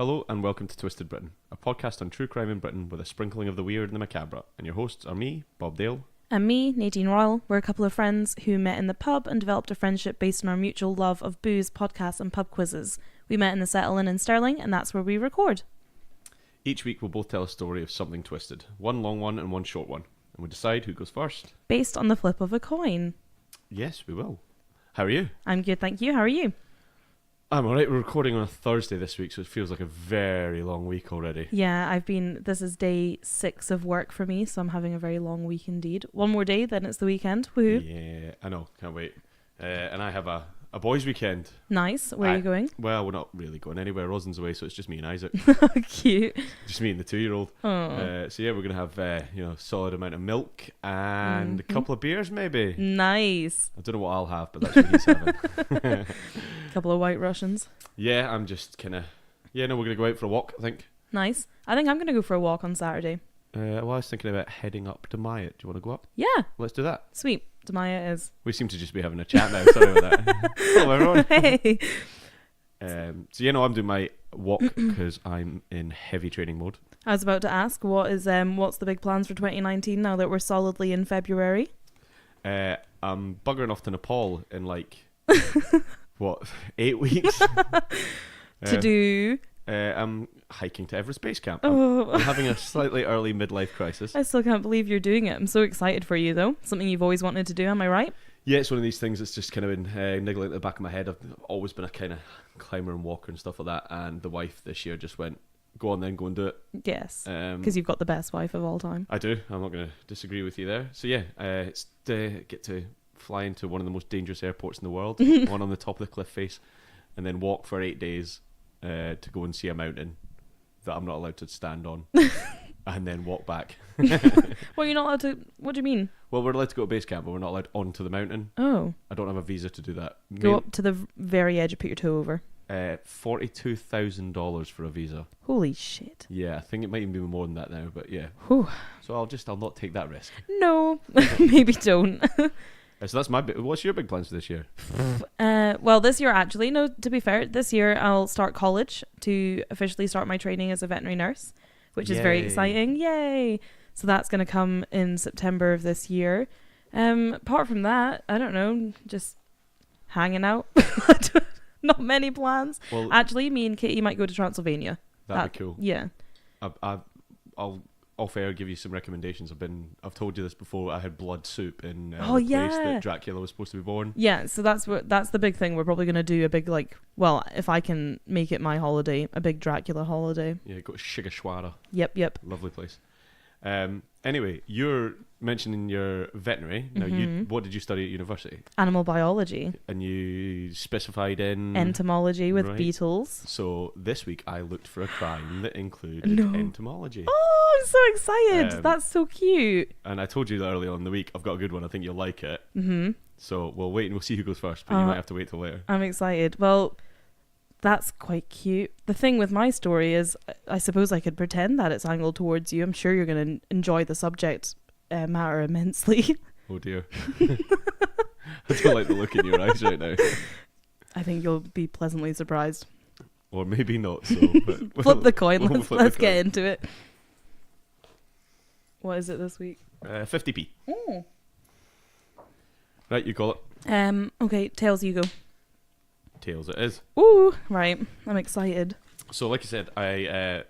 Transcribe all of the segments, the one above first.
Hello and welcome to Twisted Britain, a podcast on true crime in Britain with a sprinkling of the weird and the macabre. And your hosts are me, Bob Dale. And me, Nadine Royal. We're a couple of friends who met in the pub and developed a friendship based on our mutual love of booze, podcasts and pub quizzes. We met in the Settle Inn in Stirling, and that's where we record. Each week we'll both tell a story of something twisted. One long one and one short one. And we decide who goes first. Based on the flip of a coin. Yes, we will. How are you? I'm good, thank you. How are you? I'm alright. We're recording on a Thursday this week, so it feels like a very long week already. Yeah, this is day 6 of work for me, so I'm having a very long week indeed. One more day, then it's the weekend. Woohoo. Yeah, I know. Can't wait. And I have a boys' weekend. Nice. Where are you going? Well, we're not really going anywhere. Rosin's away, so it's just me and Isaac. Cute. Just me and the 2-year-old. So yeah, we're gonna have a solid amount of milk and a couple of beers, maybe. Nice. I don't know what I'll have, but that's what he's having. Couple of White Russians. Yeah, I'm just kind of. Yeah, no, we're gonna go out for a walk, I think. Nice. I think I'm gonna go for a walk on Saturday. Well, I was thinking about heading up to Myatt. Do you want to go up? Yeah. Let's do that. Sweet. Demaya is. We seem to just be having a chat now. Sorry about that. Hello, everyone. Hey. I'm doing my walk because I'm in heavy training mode. I was about to ask, what's the big plans for 2019 now that we're solidly in February? I'm buggering off to Nepal in 8 weeks? To do... I'm hiking to Everest Base Camp. Oh. I'm having a slightly early midlife crisis. I still can't believe you're doing it. I'm so excited for you, though. Something you've always wanted to do, am I right? Yeah, it's one of these things that's just kind of been niggling at the back of my head. I've always been a kind of climber and walker and stuff like that, and the wife this year just went, go on then, go and do it. Yes, because you've got the best wife of all time. I do. I'm not going to disagree with you there. So yeah, it's to get to fly into one of the most dangerous airports in the world, one on the top of the cliff face, and then walk for 8 days to go and see a mountain that I'm not allowed to stand on, and then walk back. Well, you're not allowed to... What do you mean? Well, we're allowed to go to base camp, but we're not allowed onto the mountain. Oh. I don't have a visa to do that. Go up to the very edge and put your toe over. $42,000 for a visa. Holy shit. Yeah, I think it might even be more than that now, but yeah. Whew. So I'll not take that risk. No, maybe don't. So that's my what's your big plans for this year? Well, this year actually, no, to be fair, this year I'll start college to officially start my training as a veterinary nurse, which is very exciting. Yay! So that's going to come in September of this year. Apart from that, I don't know, just hanging out. Not many plans. Well, actually, me and Katie might go to Transylvania. That'd be cool. Yeah. I'll off air give you some recommendations. I've told you this before. I had blood soup in the place that Dracula was supposed to be born. Yeah, so that's the big thing. We're probably going to do a big if I can make it my holiday, a big Dracula holiday. Yeah, go to Shigashwara. Yep. Lovely place. Anyway, you're mentioning your veterinary. Now, what did you study at university? Animal biology. And you specified in... entomology with beetles. So this week I looked for a crime that included entomology. Oh, I'm so excited. That's so cute. And I told you that earlier on in the week. I've got a good one. I think you'll like it. So we'll wait and we'll see who goes first, but you might have to wait till later. I'm excited. Well... That's quite cute. The thing with my story is, I suppose I could pretend that it's angled towards you. I'm sure you're going to enjoy the subject matter immensely. Oh dear. I don't like the look in your eyes right now. I think you'll be pleasantly surprised. Or maybe not so. But flip the coin. Let's get coin. into it. What is it this week? 50p. Oh. Right, you call it. Okay, tails you go. Tails it is. Ooh, right. I'm excited. So like I said, I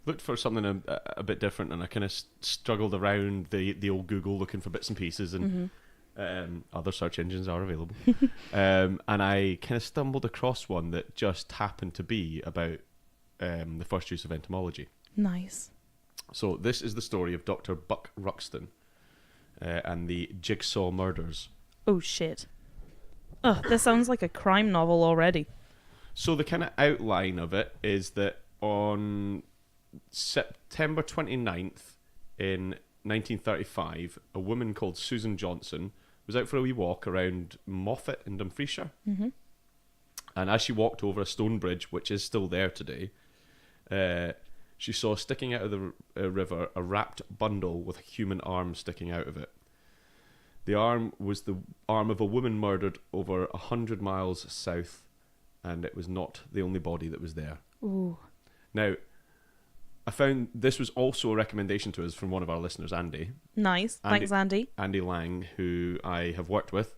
looked for something a bit different, and I kind of struggled around the old Google looking for bits and pieces, and other search engines are available. And I kind of stumbled across one that just happened to be about the first use of entomology. Nice. So this is the story of Dr. Buck Ruxton and the Jigsaw Murders. Oh, shit. Ugh, this sounds like a crime novel already. So the kind of outline of it is that on September 29th in 1935, a woman called Susan Johnson was out for a wee walk around Moffat in Dumfriesshire. And as she walked over a stone bridge, which is still there today, she saw sticking out of the river a wrapped bundle with a human arm sticking out of it. The arm was the arm of a woman murdered over 100 miles south, and it was not the only body that was there. Ooh. Now, I found this was also a recommendation to us from one of our listeners, Andy. Nice. Thanks, Andy. Andy Lang, who I have worked with.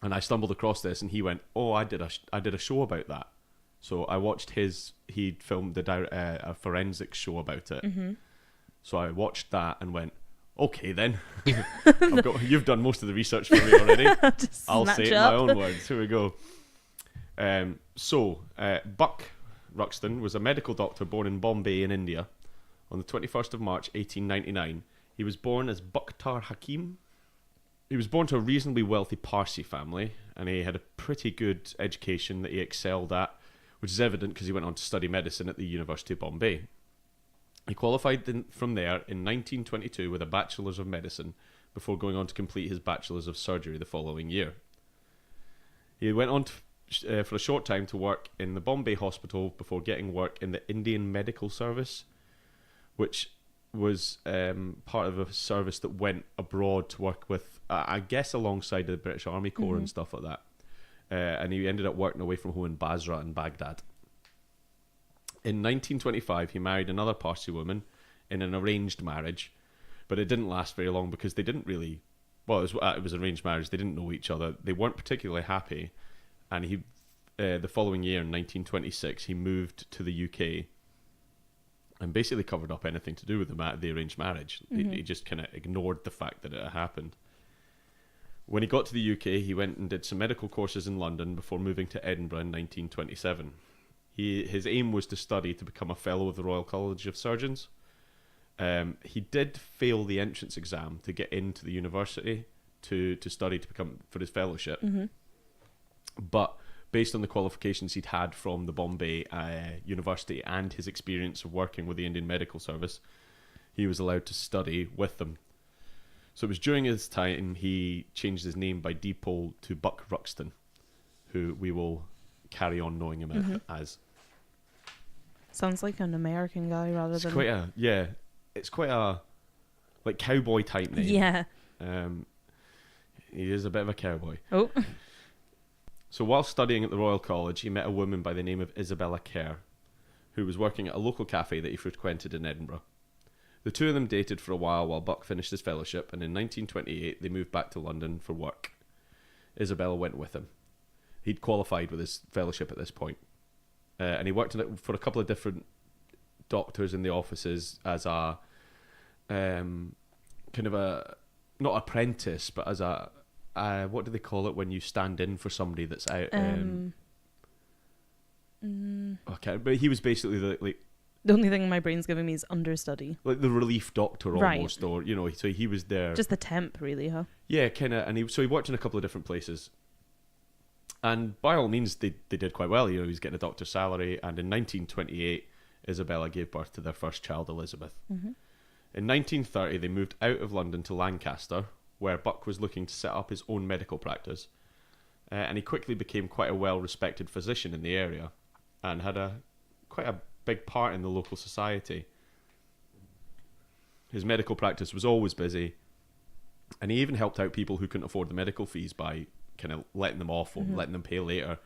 And I stumbled across this and he went, oh, I did a show about that. So I watched he'd filmed a forensics show about it. Mm-hmm. So I watched that and went, okay then. You've done most of the research for me already. I'll say it in my own words. Here we go. Buck Ruxton was a medical doctor born in Bombay in India on the 21st of March 1899. He was born as Bakhtar Hakim. He was born to a reasonably wealthy Parsi family, and he had a pretty good education that he excelled at, which is evident because he went on to study medicine at the University of Bombay. He qualified from there in 1922 with a Bachelor's of Medicine before going on to complete his Bachelor's of Surgery the following year. He went on for a short time to work in the Bombay hospital before getting work in the Indian Medical Service, which was part of a service that went abroad to work with, I guess, alongside the British Army Corps and stuff like that. And he ended up working away from home in Basra and Baghdad. In 1925, he married another Parsi woman in an arranged marriage, but it didn't last very long because they didn't really... Well, it was arranged marriage. They didn't know each other. They weren't particularly happy. And the following year, in 1926, he moved to the UK and basically covered up anything to do with the arranged marriage. He just kind of ignored the fact that it had happened. When he got to the UK, he went and did some medical courses in London before moving to Edinburgh in 1927. His aim was to study to become a fellow of the Royal College of Surgeons. He did fail the entrance exam to get into the university to study for his fellowship. But based on the qualifications he'd had from the Bombay University and his experience of working with the Indian Medical Service, he was allowed to study with them. So it was during his time he changed his name by default to Buck Ruxton, who we will carry on knowing him as. Sounds like an American guy rather than... It's quite a like cowboy type name. Yeah. He is a bit of a cowboy. Oh. So while studying at the Royal College, he met a woman by the name of Isabella Kerr, who was working at a local cafe that he frequented in Edinburgh. The two of them dated for a while Buck finished his fellowship, and in 1928 they moved back to London for work. Isabella went with him. He'd qualified with his fellowship at this point. And he worked for a couple of different doctors in the offices as a kind of a, not apprentice, but as a what do they call it when you stand in for somebody that's out? Okay, but he was basically the only thing my brain's giving me is understudy, like the relief doctor almost, right. Or so he was there, just the temp, really, huh? Yeah, kind of, and he worked in a couple of different places, and by all means they did quite well. He was getting a doctor's salary, and in 1928, Isabella gave birth to their first child, Elizabeth. In 1930, they moved out of London to Lancaster, where Buck was looking to set up his own medical practice, and he quickly became quite a well-respected physician in the area, and had quite a big part in the local society. His medical practice was always busy, and he even helped out people who couldn't afford the medical fees by kind of letting them off or letting them pay later,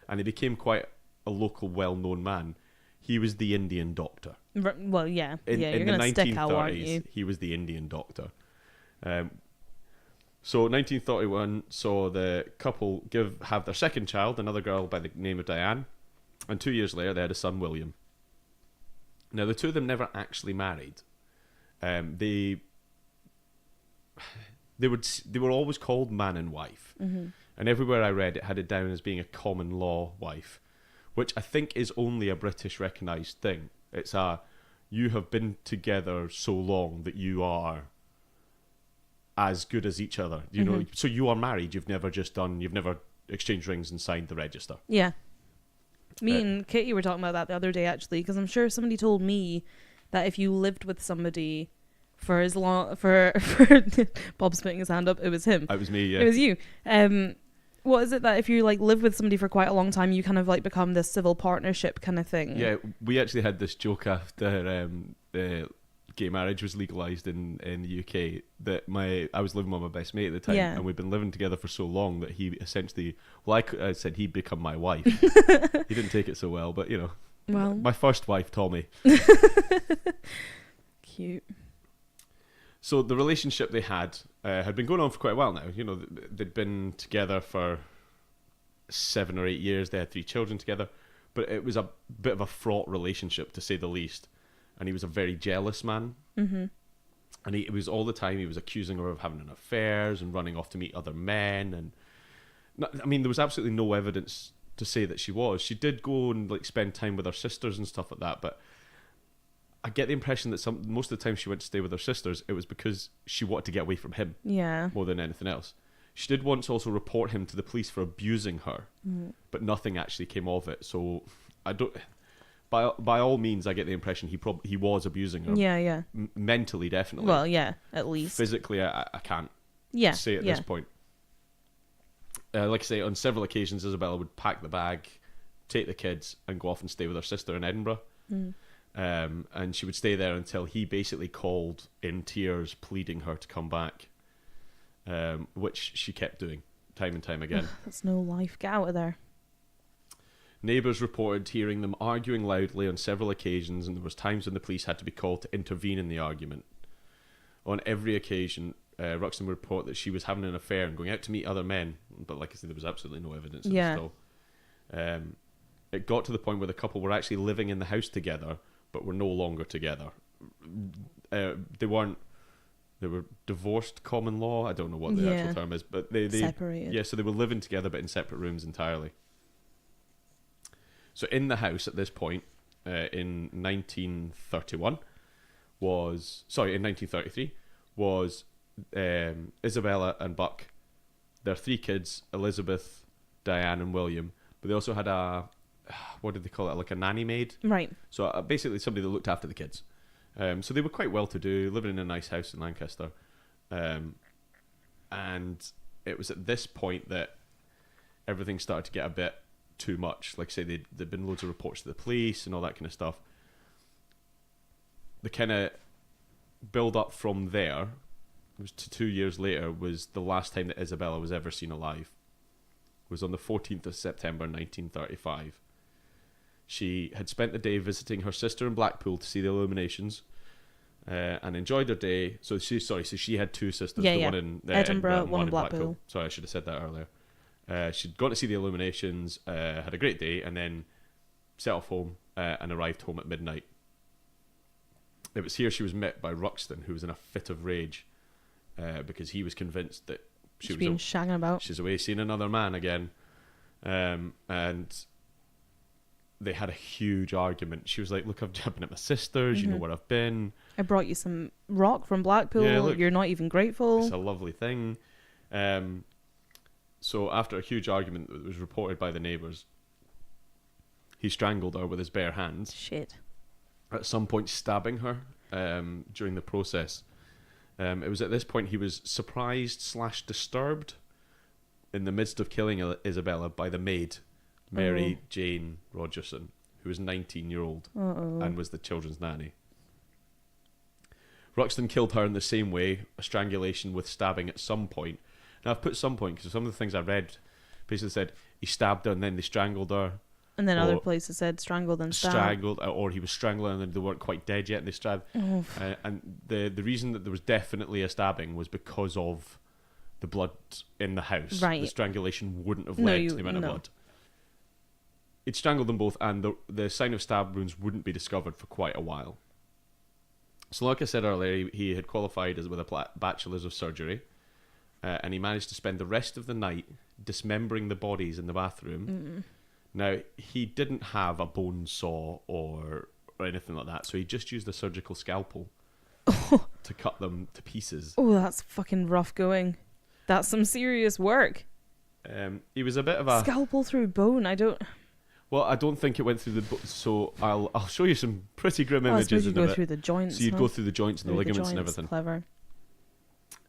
and he became quite a local, well-known man. He was the Indian doctor. Well, yeah. In you're the going to stick out, aren't 1930s, you? he was the Indian doctor. So 1931 saw the couple have their second child, another girl by the name of Diane, and 2 years later they had a son, William. Now the two of them never actually married. They were always called man and wife, and everywhere I read it had it down as being a common law wife, which I think is only a British recognised thing. It's you have been together so long that you are as good as each other, you know. So you are married. You've never exchanged rings and signed the register. Yeah. Me and Katie were talking about that the other day, actually, because I'm sure somebody told me that if you lived with somebody for as long for Bob's putting his hand up, it was him. It was me. Yeah. It was you. What is it that if you like live with somebody for quite a long time, you kind of like become this civil partnership kind of thing? Yeah, we actually had this joke after gay marriage was legalised in the UK that I was living with my best mate at the time, and we'd been living together for so long that he essentially, I said he'd become my wife. He didn't take it so well, but you know, Well, my first wife told me. Cute. So the relationship they had been going on for quite a while now. You know, they'd been together for 7 or 8 years. They had 3 children together, but it was a bit of a fraught relationship, to say the least. And he was a very jealous man. Mm-hmm. And it was all the time he was accusing her of having an affairs and running off to meet other men. And I mean, there was absolutely no evidence to say that she was. She did go and like spend time with her sisters and stuff like that, but I get the impression that most of the time she went to stay with her sisters, it was because she wanted to get away from him. Yeah. More than anything else. She did once also report him to the police for abusing her, but nothing actually came of it. So I don't. By all means, I get the impression he was abusing her. Yeah, yeah. Mentally, definitely. Well, yeah, at least. Physically, I can't say at this point. Like I say, on several occasions, Isabella would pack the bag, take the kids, and go off and stay with her sister in Edinburgh. And she would stay there until he basically called in tears, pleading her to come back, which she kept doing time and time again. That's no life. Get out of there. Neighbours reported hearing them arguing loudly on several occasions, and there was times when the police had to be called to intervene in the argument. On every occasion, Ruxton would report that she was having an affair and going out to meet other men, but like I said, there was absolutely no evidence of it still. It got to the point where the couple were actually living in the house together, but were no longer together. They were divorced common law. I don't know what the actual term is, but they separated. Yeah, so they were living together but in separate rooms entirely. So in the house at this point, in 1933, was Isabella and Buck, their 3 kids, Elizabeth, Diane and William, but they also had what did they call it, like a nanny maid? Right. So basically somebody that looked after the kids. So they were quite well-to-do, living in a nice house in Lancaster. And it was at this point that everything started to get a bit too much. Like I say, there'd been loads of reports to the police and all that kind of stuff. The kind of build-up from there, it was to 2 years later, was the last time that Isabella was ever seen alive. It was on the 14th of September 1935. She had spent the day visiting her sister in Blackpool to see the illuminations, and enjoyed her day. So she had 2 sisters, one in Edinburgh and one in Blackpool. Sorry, I should have said that earlier. She'd gone to see the illuminations, had a great day, and then set off home and arrived home at midnight. It was here she was met by Ruxton, who was in a fit of rage because he was convinced that she's been shagging about. She's away seeing another man again. And they had a huge argument. She was like, look, I've been at my sister's, you know where I've been. I brought you some rock from Blackpool. Yeah, look, you're not even grateful. It's a lovely thing. So after a huge argument that was reported by the neighbours, he strangled her with his bare hands. Shit. At some point stabbing her during the process. It was at this point he was surprised/disturbed in the midst of killing Isabella by the maid, Mary Jane Rogerson, who was 19-year-old and was the children's nanny. Ruxton killed her in the same way, a strangulation with stabbing at some point. Now I've put some point because some of the things I read basically said he stabbed her and then they strangled her. And then other places said strangled and stabbed. Strangled, or he was strangling and then they weren't quite dead yet and they stabbed. And the reason that there was definitely a stabbing was because of the blood in the house. Right. The strangulation wouldn't have led to the amount of blood. He'd strangled them both, and the sign of stab wounds wouldn't be discovered for quite a while. So like I said earlier, he had qualified with a bachelor's of surgery, and he managed to spend the rest of the night dismembering the bodies in the bathroom. Now, he didn't have a bone saw or anything like that, so he just used a surgical scalpel to cut them to pieces. Oh, that's fucking rough going. That's some serious work. He was a bit of a... Scalpel through bone, Well, I don't think it went through the... So I'll show you some pretty grim images. You go through the joints. So you'd go through the joints and the ligaments and everything. Clever.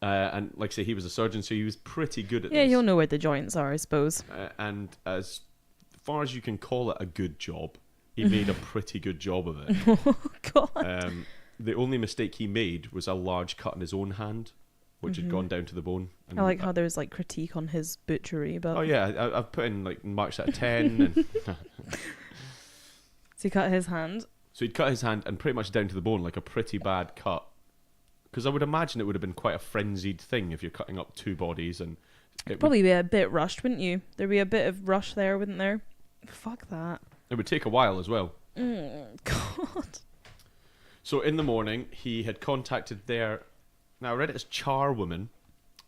And like I say, he was a surgeon, so he was pretty good at this. Yeah, you'll know where the joints are, I suppose. And as far as you can call it a good job, he made a pretty good job of it. Oh, God. The only mistake he made was a large cut in his own hand, which had gone down to the bone. And I like how there's like critique on his butchery, but... Oh yeah, I've put in like marks out of 10. So he cut his hand. So he'd cut his hand and pretty much down to the bone, like a pretty bad cut. Because I would imagine it would have been quite a frenzied thing if you're cutting up 2 bodies. And it Probably be a bit rushed, wouldn't you? There'd be a bit of rush there, wouldn't there? Fuck that. It would take a while as well. God. So in the morning, he had contacted their, now I read it as charwomen,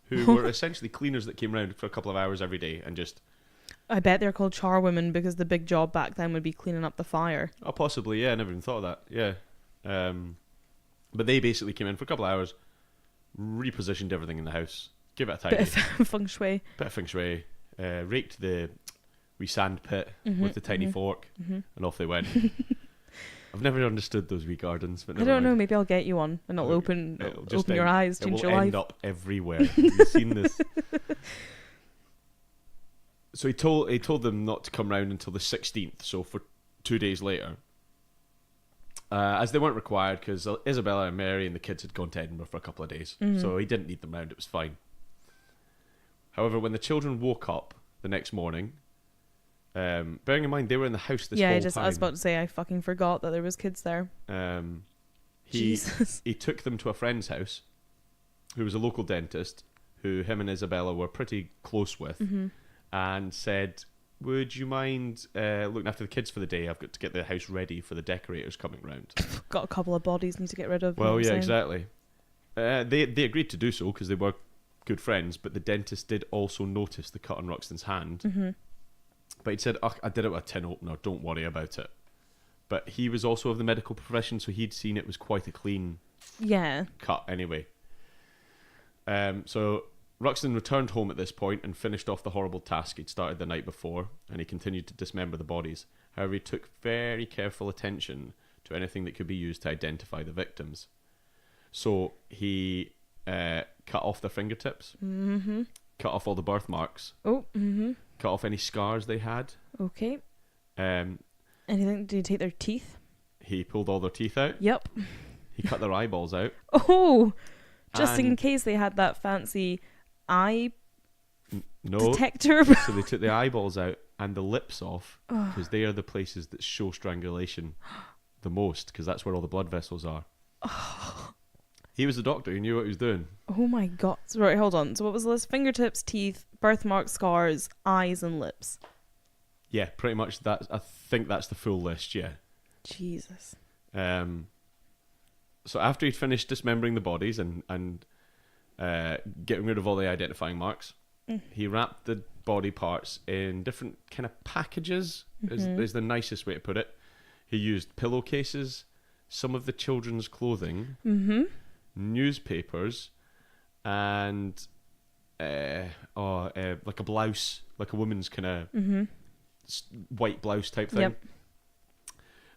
who were essentially cleaners that came round for a couple of hours every day and just... I bet they're called charwomen because the big job back then would be cleaning up the fire. Oh, possibly, yeah. I never even thought of that. Yeah. But they basically came in for a couple of hours, repositioned everything in the house, give it a tidy. Bit of feng shui. Bit of feng shui. Raked the wee sand pit with the tiny fork, and off they went. I've never understood those wee gardens. But I don't know. Maybe I'll get you one, and it'll open your eyes, change your life. It will end up everywhere. Have you seen this? So he told them not to come round until the 16th. So for 2 days later, as they weren't required because Isabella and Mary and the kids had gone to Edinburgh for a couple of days, so he didn't need them round. It was fine. However, when the children woke up the next morning, bearing in mind they were in the house this whole time. I was about to say I fucking forgot that there was kids there. He took them to a friend's house, who was a local dentist, who him and Isabella were pretty close with, and said, "Would you mind looking after the kids for the day? I've got to get the house ready for the decorators coming round." Got a couple of bodies need to get rid of. Well, yeah, exactly. They agreed to do so because they were good friends, but the dentist did also notice the cut on Ruxton's hand. But he'd said, "I did it with a tin opener, don't worry about it." But he was also of the medical profession, so he'd seen it was quite a clean cut anyway. So Ruxton returned home at this point and finished off the horrible task he'd started the night before, and he continued to dismember the bodies. However, he took very careful attention to anything that could be used to identify the victims. So he cut off their fingertips, cut off all the birthmarks, cut off any scars they had. Okay. Anything? Did he take their teeth? He pulled all their teeth out. Yep. He cut their eyeballs out. Oh, just in case they had that fancy eye detector. So they took the eyeballs out and the lips off because they are the places that show strangulation the most, because that's where all the blood vessels are. He was a doctor. He knew what he was doing. Oh my God. Right, hold on. So what was the list? Fingertips, teeth, birthmark scars, eyes and lips. Yeah, pretty much that. I think that's the full list, yeah. Jesus. So after he'd finished dismembering the bodies and getting rid of all the identifying marks, he wrapped the body parts in different kind of packages, is the nicest way to put it. He used pillowcases, some of the children's clothing, newspapers, and like a blouse, like a woman's kind of white blouse type thing. Yep.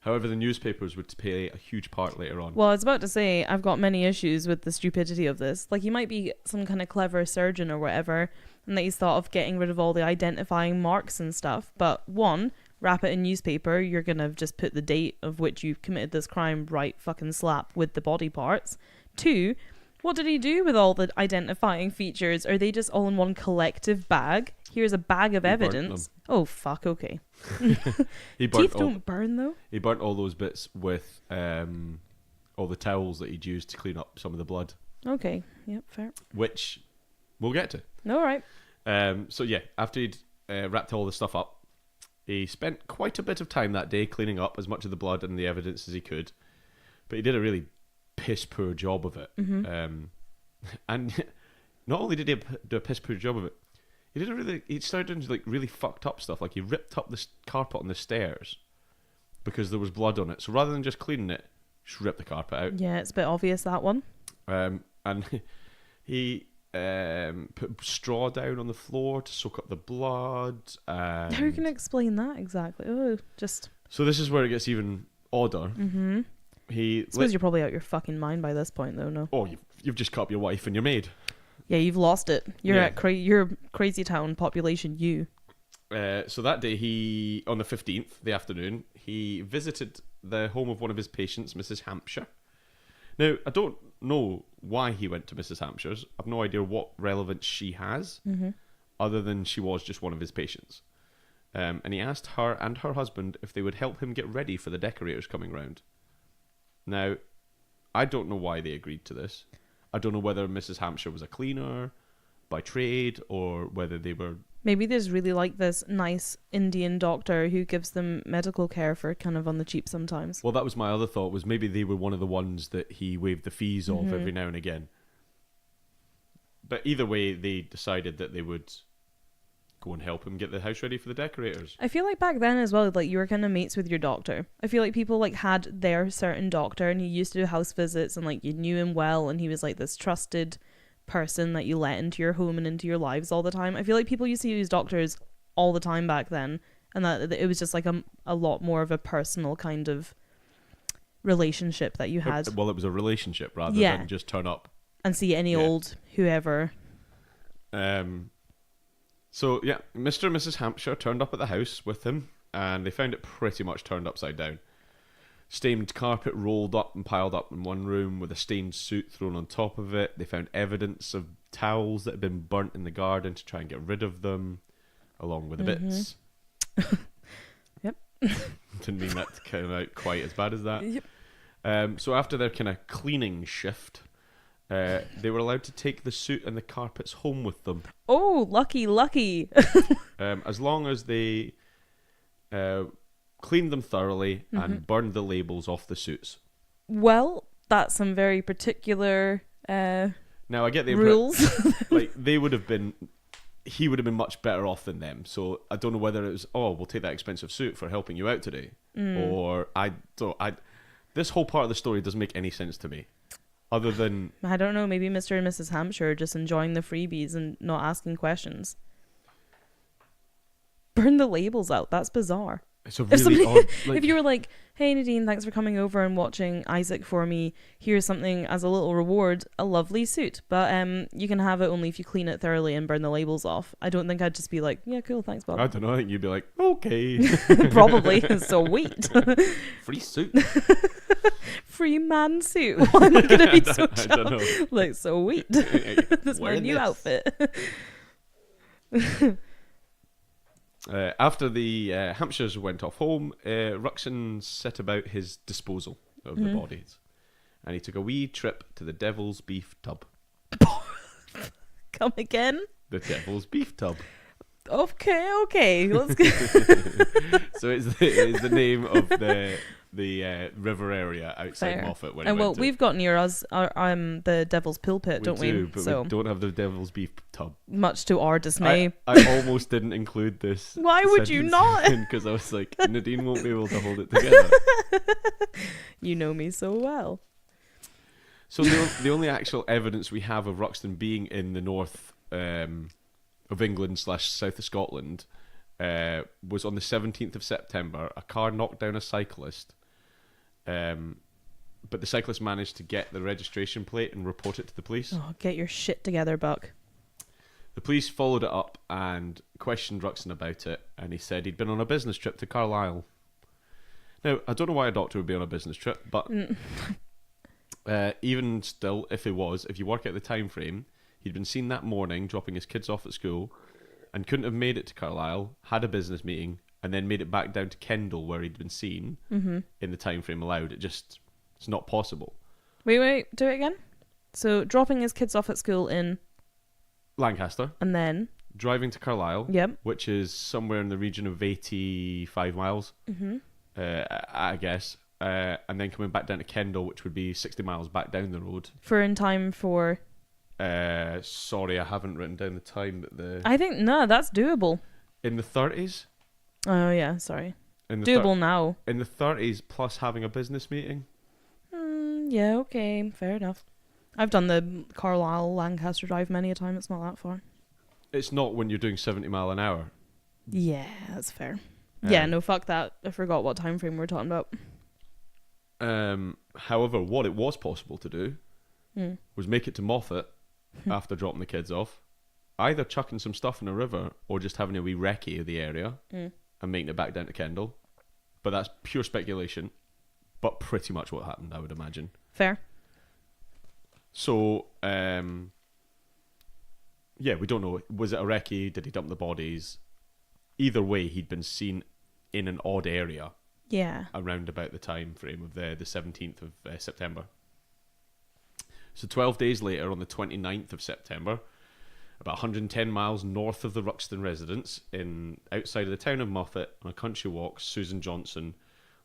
However, the newspapers would play a huge part later on. Well, I was about to say, I've got many issues with the stupidity of this. Like, he might be some kind of clever surgeon or whatever, and that he's thought of getting rid of all the identifying marks and stuff. But one, wrap it in newspaper, you're going to just put the date of which you've committed this crime right fucking slap with the body parts. Two, what did he do with all the identifying features? Are they just all in one collective bag? Here's a bag of evidence. Oh, fuck, okay. Teeth don't burn, though. He burnt all those bits with all the towels that he'd used to clean up some of the blood. Okay, yep, fair. Which we'll get to. All right. So yeah, after he'd wrapped all the stuff up, he spent quite a bit of time that day cleaning up as much of the blood and the evidence as he could. But he did a really piss poor job of it. And not only did he do a piss poor job of it, he started doing like really fucked up stuff. Like he ripped up the carpet on the stairs because there was blood on it. So rather than just cleaning it, just rip the carpet out. Yeah, it's a bit obvious, that one. And he put straw down on the floor to soak up the blood. How are you going to explain that exactly? Oh, just... So this is where it gets even odder. I suppose you're probably out your fucking mind by this point, though, no? Oh, you've just cut up your wife and your maid. Yeah, you've lost it. You're at you're crazy town population, you. So that day, on the 15th, the afternoon, he visited the home of one of his patients, Mrs. Hampshire. Now, I don't know why he went to Mrs. Hampshire's. I've no idea what relevance she has, other than she was just one of his patients. And he asked her and her husband if they would help him get ready for the decorators coming round. Now, I don't know why they agreed to this. I don't know whether Mrs. Hampshire was a cleaner by trade or whether they were... Maybe there's really like this nice Indian doctor who gives them medical care for kind of on the cheap sometimes. Well, that was my other thought, was maybe they were one of the ones that he waived the fees of Mm-hmm. every now and again. But either way, they decided that they would go and help him get the house ready for the decorators. I feel like back then as well, like you were kind of mates with your doctor. I feel like people like had their certain doctor and he used to do house visits and like you knew him well and he was like this trusted person that you let into your home and into your lives all the time. I feel like people used to use doctors all the time back then and that it was just like a lot more of a personal kind of relationship that you had. Well, it was a relationship rather than just turn up and see any old whoever. So, yeah, Mr. and Mrs. Hampshire turned up at the house with him, and they found it pretty much turned upside down. Stained carpet rolled up and piled up in one room with a stained suit thrown on top of it. They found evidence of towels that had been burnt in the garden to try and get rid of them, along with the bits. Yep. Didn't mean that to come out quite as bad as that. Yep. So after their kind of cleaning shift... they were allowed to take the suit and the carpets home with them. Oh, lucky. As long as they cleaned them thoroughly and burned the labels off the suits. Well, that's some very particular Now, I get the rules. like, he would have been much better off than them. So I don't know whether it was, we'll take that expensive suit for helping you out today. Or this whole part of the story doesn't make any sense to me. Other than... I don't know, maybe Mr. and Mrs. Hampshire are just enjoying the freebies and not asking questions. Burn the labels out. That's bizarre. It's a really odd... Like, if you were like, hey Nadine, thanks for coming over and watching Isaac for me. Here's something as a little reward, a lovely suit. But you can have it only if you clean it thoroughly and burn the labels off. I don't think I'd just be like, yeah, cool, thanks, Bob. I don't know, I think you'd be like, okay. Probably. Sweet. Free suit. Free man suit. Why am I going to be so I don't know. chuffed? Like, sweet. This is my Wearing new this. outfit. After the Hampshires went off home, Ruxton set about his disposal of the bodies. And he took a wee trip to the Devil's Beef Tub. Come again? The Devil's Beef Tub. Okay. Let's go. So it's the name of the river area outside Fair. Moffat. When And well, went to. we've got near us the Devil's Pulpit, don't we? do, but So we don't have the Devil's Beef Tub. much to our dismay. I almost didn't include this. Why would you not? Because I was like, Nadine won't be able to hold it together. You know me so well. So the only actual evidence we have of Ruxton being in the north of England / south of Scotland was on the 17th of September. A car knocked down a cyclist, but the cyclist managed to get the registration plate and report it to the police. Oh, get your shit together, Buck. The police followed it up and questioned Ruxton about it, and he said he'd been on a business trip to Carlisle. Now, I don't know why a doctor would be on a business trip, but even still, if you work out the time frame, he'd been seen that morning dropping his kids off at school and couldn't have made it to Carlisle, had a business meeting, and then made it back down to Kendal where he'd been seen in the time frame allowed. It's not possible. Wait, do it again. So dropping his kids off at school in Lancaster, and then driving to Carlisle, Yep. which is somewhere in the region of 85 miles, I guess, and then coming back down to Kendal, which would be 60 miles back down the road. for in time for Sorry, I haven't written down the time, but I think no, that's doable. in the 30s. Oh yeah, sorry. In the Doable now. in the 30s, plus having a business meeting. Yeah, okay, fair enough. I've done the Carlisle Lancaster drive many a time. It's not that far. It's not when you're doing 70 mile an hour. Yeah, that's fair. Yeah, no, fuck that. I forgot what time frame we're talking about. However, what it was possible to do was make it to Moffat after dropping the kids off, either chucking some stuff in a river or just having a wee recce of the area and making it back down to Kendal. But that's pure speculation, but pretty much what happened, I would imagine. Fair. So, yeah, we don't know. Was it a recce? Did he dump the bodies? either way, he'd been seen in an odd area Yeah. around about the time frame of the 17th of September. So 12 days later, on the 29th of September, about 110 miles north of the Ruxton residence, outside of the town of Moffat, on a country walk, Susan Johnson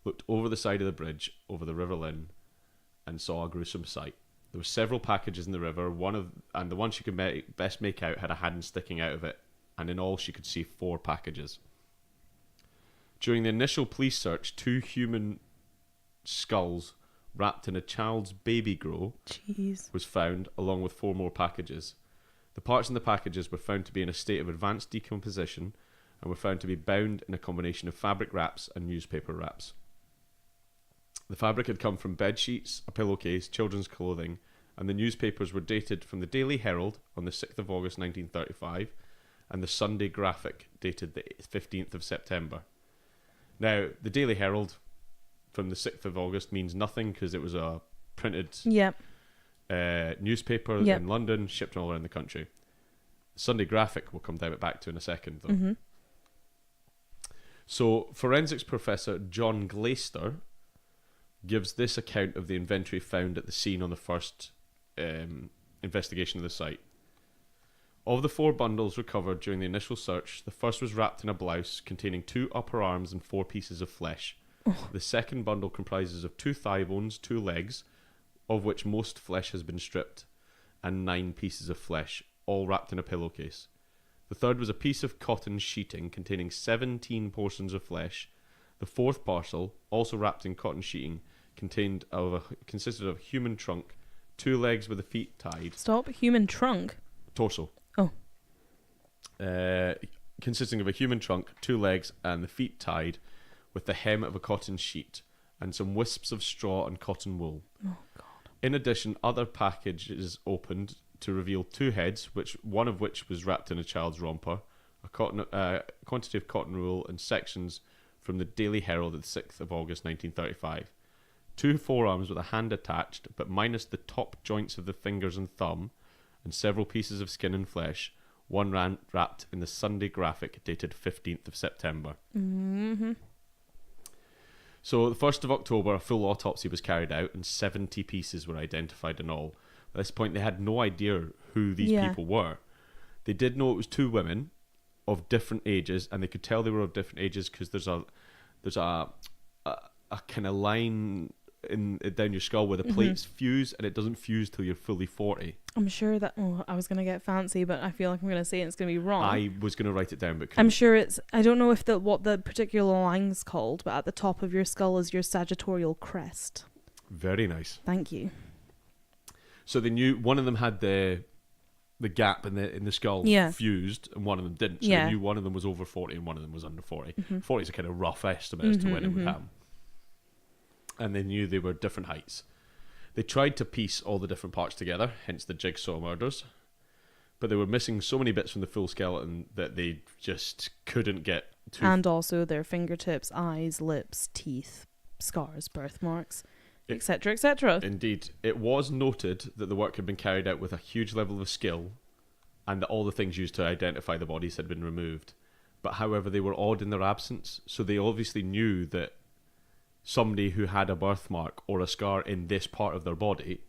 looked over the side of the bridge over the River Lynn and saw a gruesome sight. There were several packages in the river, and the one she could best make out had a hand sticking out of it, and in all she could see 4 packages. During the initial police search, 2 human skulls wrapped in a child's baby grow was found, along with 4 more packages. The parts in the packages were found to be in a state of advanced decomposition and were found to be bound in a combination of fabric wraps and newspaper wraps. The fabric had come from bed sheets, a pillowcase, children's clothing, and the newspapers were dated from the Daily Herald on the 6th of August 1935 and the Sunday Graphic dated the 15th of September. Now, the Daily Herald from the 6th of August means nothing because it was a printed newspaper in London, shipped all around the country. The Sunday Graphic we'll come back to in a second, though. Mm-hmm. So, forensics professor John Glaister gives this account of the inventory found at the scene on the first investigation of the site. Of the 4 bundles recovered during the initial search, the first was wrapped in a blouse containing 2 upper arms and 4 pieces of flesh. Oh. The second bundle comprises of 2 thigh bones, 2 legs, of which most flesh has been stripped, and 9 pieces of flesh, all wrapped in a pillowcase. The third was a piece of cotton sheeting containing 17 portions of flesh. The 4th parcel, also wrapped in cotton sheeting, consisted of a human trunk, 2 legs with the feet tied. Stop. Human trunk? Torso. Oh. Consisting of a human trunk, 2 legs, and the feet tied with the hem of a cotton sheet, and some wisps of straw and cotton wool. Oh, God. In addition, other packages opened to reveal 2 heads, one of which was wrapped in a child's romper, a quantity of cotton wool, and sections from the Daily Herald of the 6th of August 1935. 2 forearms with a hand attached, but minus the top joints of the fingers and thumb, and several pieces of skin and flesh, one wrapped in the Sunday Graphic dated 15th of September. Mm-hmm. So the 1st of October, a full autopsy was carried out, and 70 pieces were identified in all. At this point, they had no idea who these people were. They did know it was 2 women of different ages, and they could tell they were of different ages because there's a kind of line down your skull where the plates fuse, and it doesn't fuse till you're fully 40. I'm sure that... Oh, I was going to get fancy, but I feel like I'm going to say it's going to be wrong. I was going to write it down, but I'm sure it's... I don't know if what the particular line's called, but at the top of your skull is your sagittorial crest. Very nice. Thank you. So they knew one of them had the gap in the skull fused, and one of them didn't. So they knew one of them was over 40 and one of them was under 40. 40 is a kind of rough estimate as to when it would happen. And they knew they were different heights. They tried to piece all the different parts together, hence the jigsaw murders. But they were missing so many bits from the full skeleton that they just couldn't get to. And also their fingertips, eyes, lips, teeth, scars, birthmarks, etc., etc. Indeed. It was noted that the work had been carried out with a huge level of skill, and that all the things used to identify the bodies had been removed. But however, they were odd in their absence, so they obviously knew that somebody who had a birthmark or a scar in this part of their body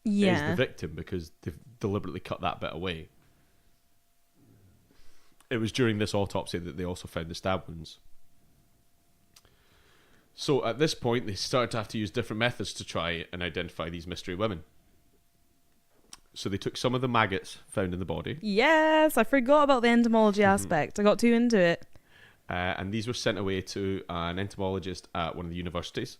is the victim, because they've deliberately cut that bit away. It was during this autopsy that they also found the stab wounds. So at this point, they started to have to use different methods to try and identify these mystery women. So they took some of the maggots found in the body. Yes, I forgot about the entomology aspect. I got too into it. And these were sent away to an entomologist at one of the universities,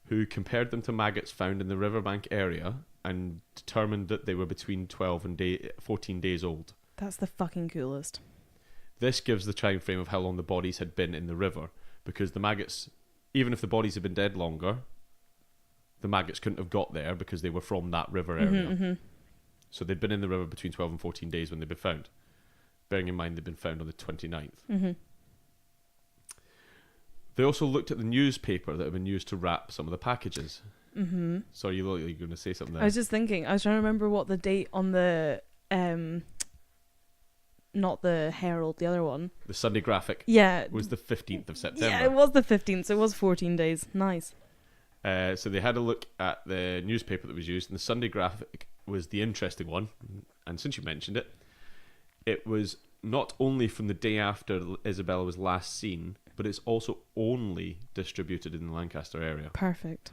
who compared them to maggots found in the riverbank area and determined that they were between 12 and 14 days old. That's the fucking coolest. This gives the time frame of how long the bodies had been in the river, because the maggots, even if the bodies had been dead longer, the maggots couldn't have got there because they were from that river area. So they'd been in the river between 12 and 14 days when they'd been found. Bearing in mind they'd been found on the 29th. They also looked at the newspaper that had been used to wrap some of the packages. Sorry, you're going to say something there. I was just thinking. I was trying to remember what the date on the not the Herald, the other one. The Sunday Graphic. Yeah. Was the 15th of September. Yeah, it was the 15th, so it was 14 days. Nice. So they had a look at the newspaper that was used, and the Sunday Graphic was the interesting one. And since you mentioned it, it was not only from the day after Isabella was last seen, but it's also only distributed in the Lancaster area. Perfect.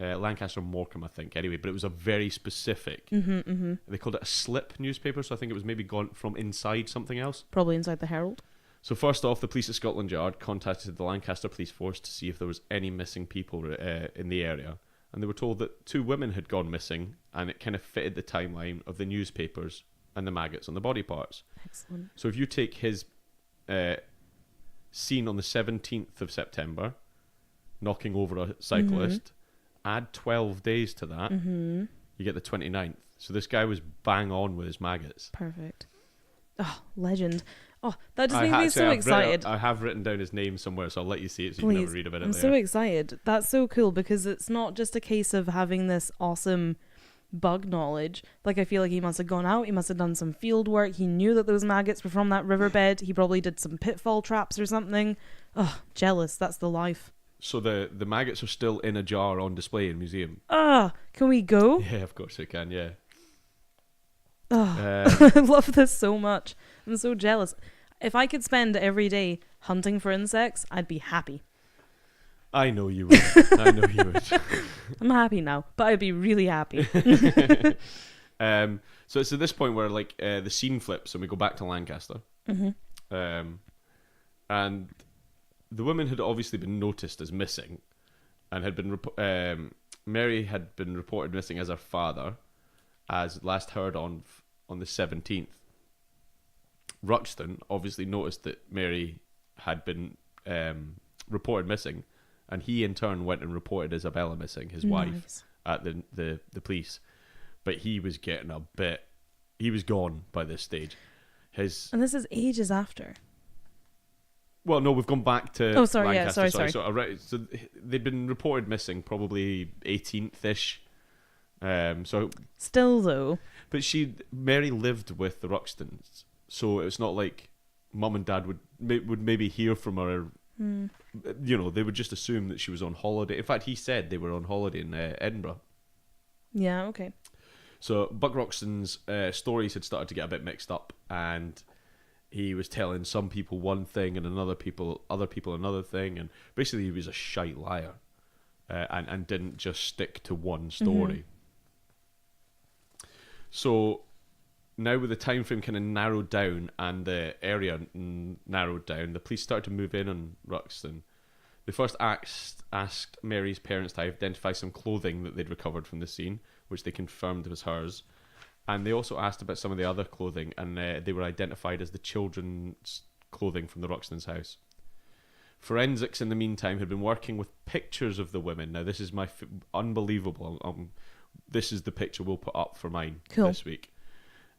Lancaster and Morecambe, I think, anyway, but it was a very specific. They called it a slip newspaper, so I think it was maybe gone from inside something else. Probably inside the Herald. So first off, the police at Scotland Yard contacted the Lancaster Police Force to see if there was any missing people in the area, and they were told that 2 women had gone missing, and it kind of fitted the timeline of the newspapers and the maggots on the body parts. Excellent. So if you take his scene on the 17th of September, knocking over a cyclist, add 12 days to that, you get the 29th. So this guy was bang on with his maggots. Perfect. Oh, legend. Oh, that just made me so excited. I have written down his name somewhere, so I'll let you see it so you can have a read about it I'm later. so excited. That's so cool because it's not just a case of having this awesome bug knowledge. Like, I feel like he must have gone out, he must have done some field work, he knew that those maggots were from that riverbed, he probably did some pitfall traps or something. Oh, jealous. That's the life. So the maggots are still in a jar on display in museum. Can we go? Yeah, of course we can, yeah. I love this so much. I'm so jealous. If I could spend every day hunting for insects, I'd be happy. I know you would. I know you would. I'm happy now, but I'd be really happy. So it's at this point where like the scene flips and we go back to Lancaster. And the women had obviously been noticed as missing, and had been Mary had been reported missing as her father, as last heard on the 17th. Ruxton obviously noticed that Mary had been reported missing, and he in turn went and reported Isabella missing, his wife, at the police. But he was getting he was gone by this stage. And this is ages after. Well, no, we've gone back to Lancaster. Sorry. So they'd been reported missing probably 18th-ish. So still though. But Mary lived with the Ruxtons, so it's not like mum and dad would maybe hear from her. You know, they would just assume that she was on holiday. In fact, he said they were on holiday in Edinburgh. Yeah, okay. So Buck Ruxton's stories had started to get a bit mixed up, and he was telling some people one thing and other people another thing, and basically he was a shite liar, and didn't just stick to one story. So now with the time frame kind of narrowed down and the area narrowed down, the police started to move in on Ruxton. They first asked Mary's parents to identify some clothing that they'd recovered from the scene, which they confirmed was hers. And they also asked about some of the other clothing, and they were identified as the children's clothing from the Ruxton's house. Forensics, in the meantime, had been working with pictures of the women. Now, this is unbelievable. This is the picture we'll put up for mine this week.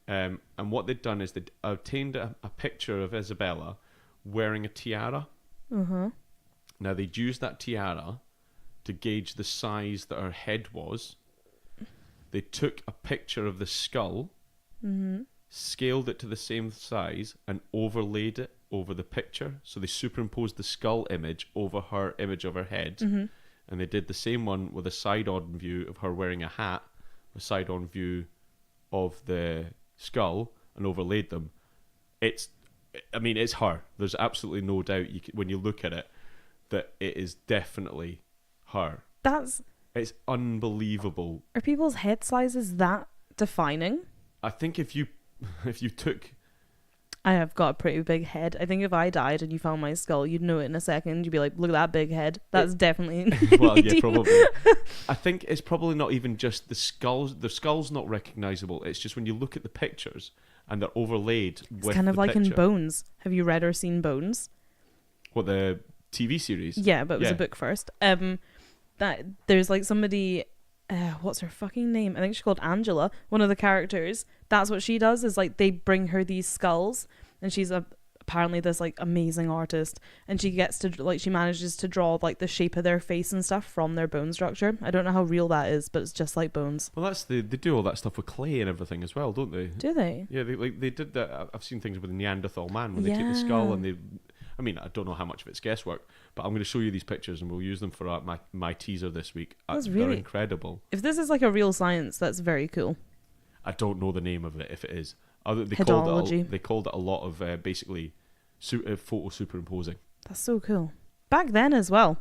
And what they'd done is they'd obtained a picture of Isabella wearing a tiara. Now, they'd used that tiara to gauge the size that her head was. They took a picture of the skull, scaled it to the same size, and overlaid it over the picture. So they superimposed the skull image over her image of her head. And they did the same one with a side-on view of her wearing a hat, a side-on view of the skull, and overlaid them. It's her. There's absolutely no doubt when you look at it that it is definitely her. It's unbelievable. Are people's head sizes that defining? I think if you took... I have got a pretty big head. I think if I died and you found my skull, you'd know it in a second. You'd be like, look at that big head. That's definitely... Well, yeah, probably. I think it's probably not even just the skulls. The skull's not recognisable. It's just when you look at the pictures and they're overlaid with the picture. It's kind of like in Bones. Have you read or seen Bones? What, the TV series? Yeah, but it was a book first. That there's like somebody... what's her fucking name? I think she's called Angela, one of the characters. That's what she does, is like they bring her these skulls, and she's a apparently this like amazing artist, and she gets to like, she manages to draw like the shape of their face and stuff from their bone structure. I don't know how real that is, but it's just like bones. Well, they do all that stuff with clay and everything as well, don't they? Do they? Yeah, they did that. I've seen things with the Neanderthal man when they take the skull and they. I mean, I don't know how much of it's guesswork, but I'm going to show you these pictures and we'll use them for my teaser this week. That's They're really incredible. If this is like a real science, that's very cool. I don't know the name of it if it is. They called it a lot of basically photo superimposing. That's so cool. Back then as well.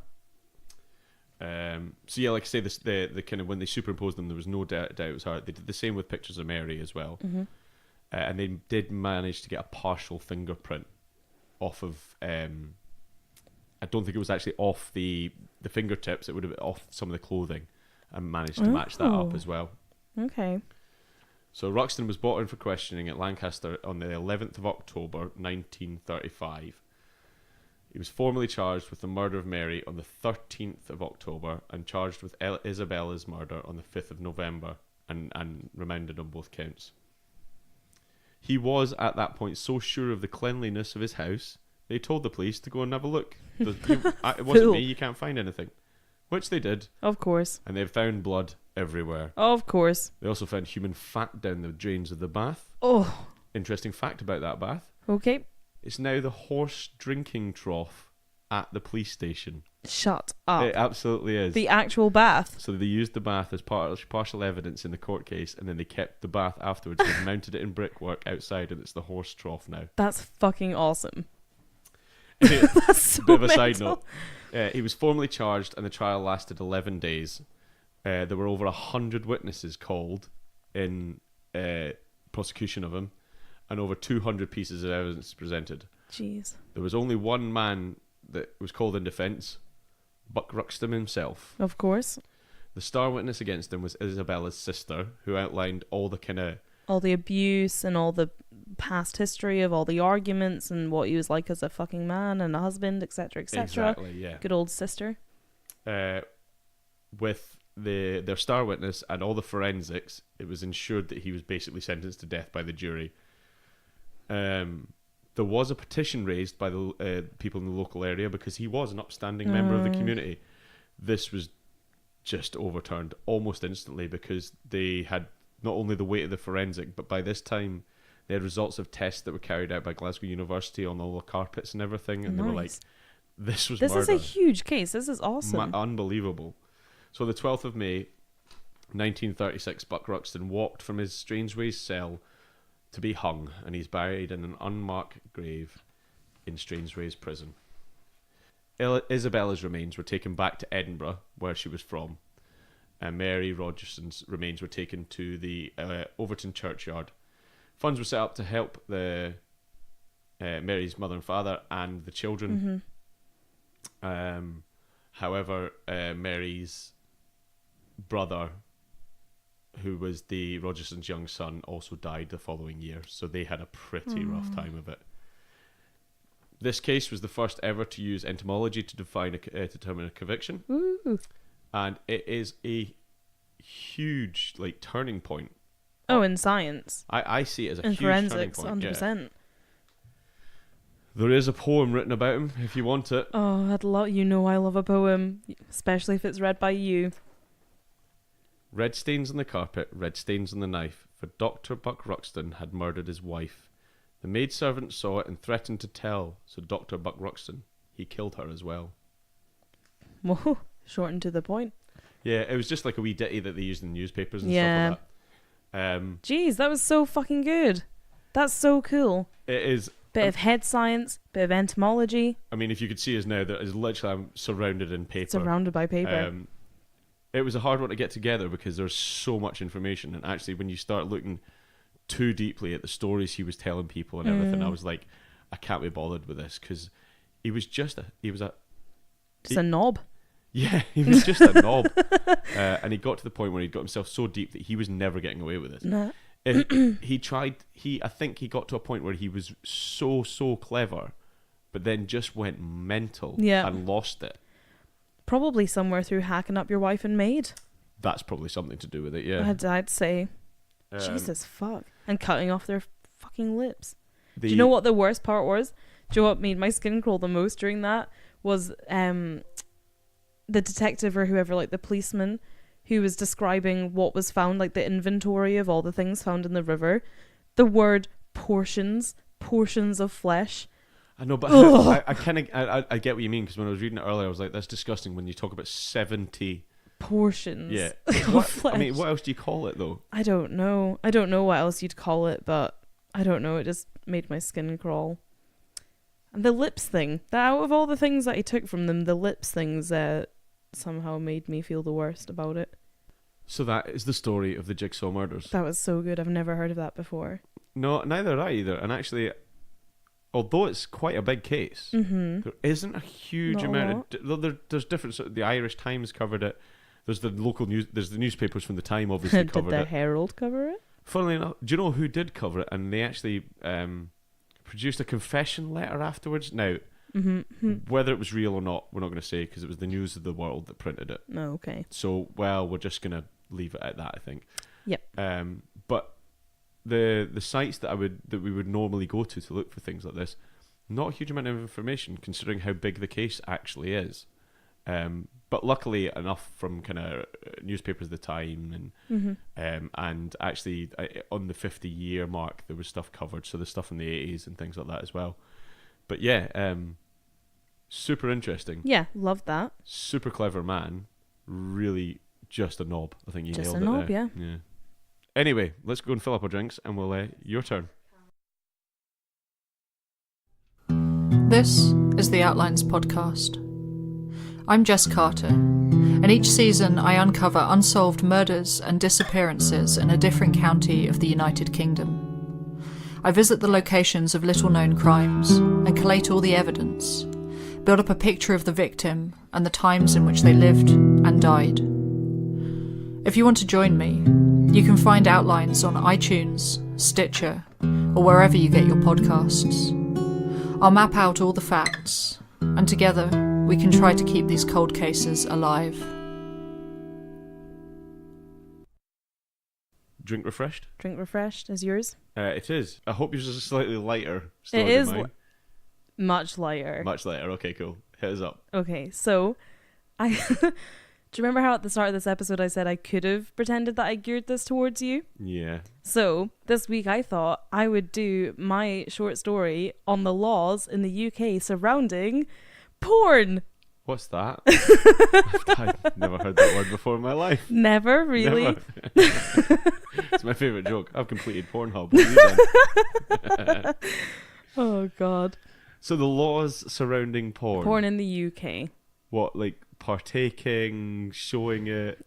So yeah, like I say, the kind of when they superimposed them, there was no doubt it was her. They did the same with pictures of Mary as well, and they did manage to get a partial fingerprint off of. I don't think it was actually off the fingertips. It would have been off some of the clothing, and managed to match that up as well. Okay. So Ruxton was brought in for questioning at Lancaster on the 11th of October 1935. He was formally charged with the murder of Mary on the 13th of October and charged with Isabella's murder on the 5th of November and remanded on both counts. He was at that point so sure of the cleanliness of his house that he told the police to go and have a look. It wasn't me, you can't find anything. Which they did. Of course. And they found blood everywhere. Of course. They also found human fat down the drains of the bath. Oh. Interesting fact about that bath. Okay. It's now the horse drinking trough at the police station. Shut up. It absolutely is. The actual bath. So they used the bath as partial evidence in the court case, and then they kept the bath afterwards and mounted it in brickwork outside, and it's the horse trough now. That's fucking awesome. That's so bit of a mental. side note. He was formally charged, and the trial lasted 11 days. There were over 100 witnesses called in prosecution of him, and over 200 pieces of evidence presented. Jeez. There was only one man that was called in defence, Buck Ruxton himself. Of course. The star witness against him was Isabella's sister, who outlined all the abuse and all the past history of all the arguments and what he was like as a fucking man and a husband, etc., etc. Exactly, yeah. Good old sister. With their star witness and all the forensics, it was ensured that he was basically sentenced to death by the jury. There was a petition raised by the people in the local area because he was an upstanding member of the community. This was just overturned almost instantly because they had not only the weight of the forensic, but by this time they had results of tests that were carried out by Glasgow University on all the carpets and everything, and they were like, this was murder. This is a huge case. This is awesome. Unbelievable. So the 12th of May 1936, Buck Ruxton walked from his Strangeways cell to be hung, and he's buried in an unmarked grave in Strangeways prison. Isabella's remains were taken back to Edinburgh, where she was from, and Mary Rogerson's remains were taken to the Overton churchyard. Funds were set up to help Mary's mother and father and the children. However, Mary's brother, who was the Rogerson's young son, also died the following year, so they had a pretty rough time of it. This case was the first ever to use entomology to determine a conviction. Ooh. And it is a huge turning point. In science. I see it as a in huge forensics, turning point. 100%. Yeah. There is a poem written about him, if you want it. Oh, I love a poem, especially if it's read by you. Red stains on the carpet, red stains on the knife, for Dr. Buck Ruxton had murdered his wife. The maidservant saw it and threatened to tell, so Dr. Buck Ruxton, he killed her as well. Whoa, short and to the point. Yeah, it was just like a wee ditty that they used in newspapers and stuff like that. Jeez, that was so fucking good. That's so cool. It is. Bit of head science, bit of entomology. I mean, if you could see us now, that is literally, I'm surrounded in paper. Surrounded by paper. It was a hard one to get together because there's so much information, and actually when you start looking too deeply at the stories he was telling people and everything, I was like, I can't be bothered with this, because he was just a knob. Yeah, he was just a knob. And he got to the point where he got himself so deep that he was never getting away with this. Nah. I think he got to a point where he was so clever, but then just went mental and lost it. Probably somewhere through hacking up your wife and maid. That's probably something to do with it, yeah. I'd say. Jesus fuck. And cutting off their fucking lips. Do you know what the worst part was? Do you know what made my skin crawl the most during that was the detective or whoever, like the policeman, who was describing what was found, like the inventory of all the things found in the river. The word portions of flesh. I know, but I get what you mean, because when I was reading it earlier, I was like, that's disgusting when you talk about 70 portions. Yeah. Of flesh. I mean, what else do you call it though? I don't know what else you'd call it, but I don't know. It just made my skin crawl. And the lips thing. Out of all the things that I took from them, the lips things somehow made me feel the worst about it. So that is the story of the Jigsaw murders. That was so good. I've never heard of that before. No, neither have I either. And actually, although it's quite a big case, there isn't a huge amount of... There's different... So the Irish Times covered it. There's the local news... There's the newspapers from the time, obviously, covered it. Did the Herald cover it? Funnily enough, do you know who did cover it? And they actually produced a confession letter afterwards. Now, whether it was real or not, we're not going to say, because it was the News of the World that printed it. Oh, okay. So, well, we're just going to leave it at that, I think. Yep. But the sites that we would normally go to look for things like this, not a huge amount of information considering how big the case actually is. But luckily enough from kind of newspapers of the time and actually on the 50-year mark there was stuff covered, so there's stuff in the 80s and things like that as well. But yeah, super interesting. Yeah, loved that. Super clever man. Really just a knob. I think you just nailed a it knob, there. yeah. Anyway, let's go and fill up our drinks and we'll your turn. This is the Outlines podcast. I'm Jess Carter, and each season I uncover unsolved murders and disappearances in a different county of the United Kingdom. I visit the locations of little-known crimes and collate all the evidence, build up a picture of the victim and the times in which they lived and died. If you want to join me, you can find Outlines on iTunes, Stitcher, or wherever you get your podcasts. I'll map out all the facts, and together we can try to keep these cold cases alive. Drink refreshed? Drink refreshed is yours? It is. I hope yours is slightly lighter. It is much lighter. Much lighter. Okay, cool. Hit us up. Okay, so do you remember how at the start of this episode I said I could have pretended that I geared this towards you? Yeah. So this week I thought I would do my short story on the laws in the UK surrounding porn. What's that? I've never heard that word before in my life. Never, really? Never. It's my favourite joke. I've completed Pornhub. What have you done? Oh, God. So the laws surrounding porn. Porn in the UK. What, like partaking, showing it?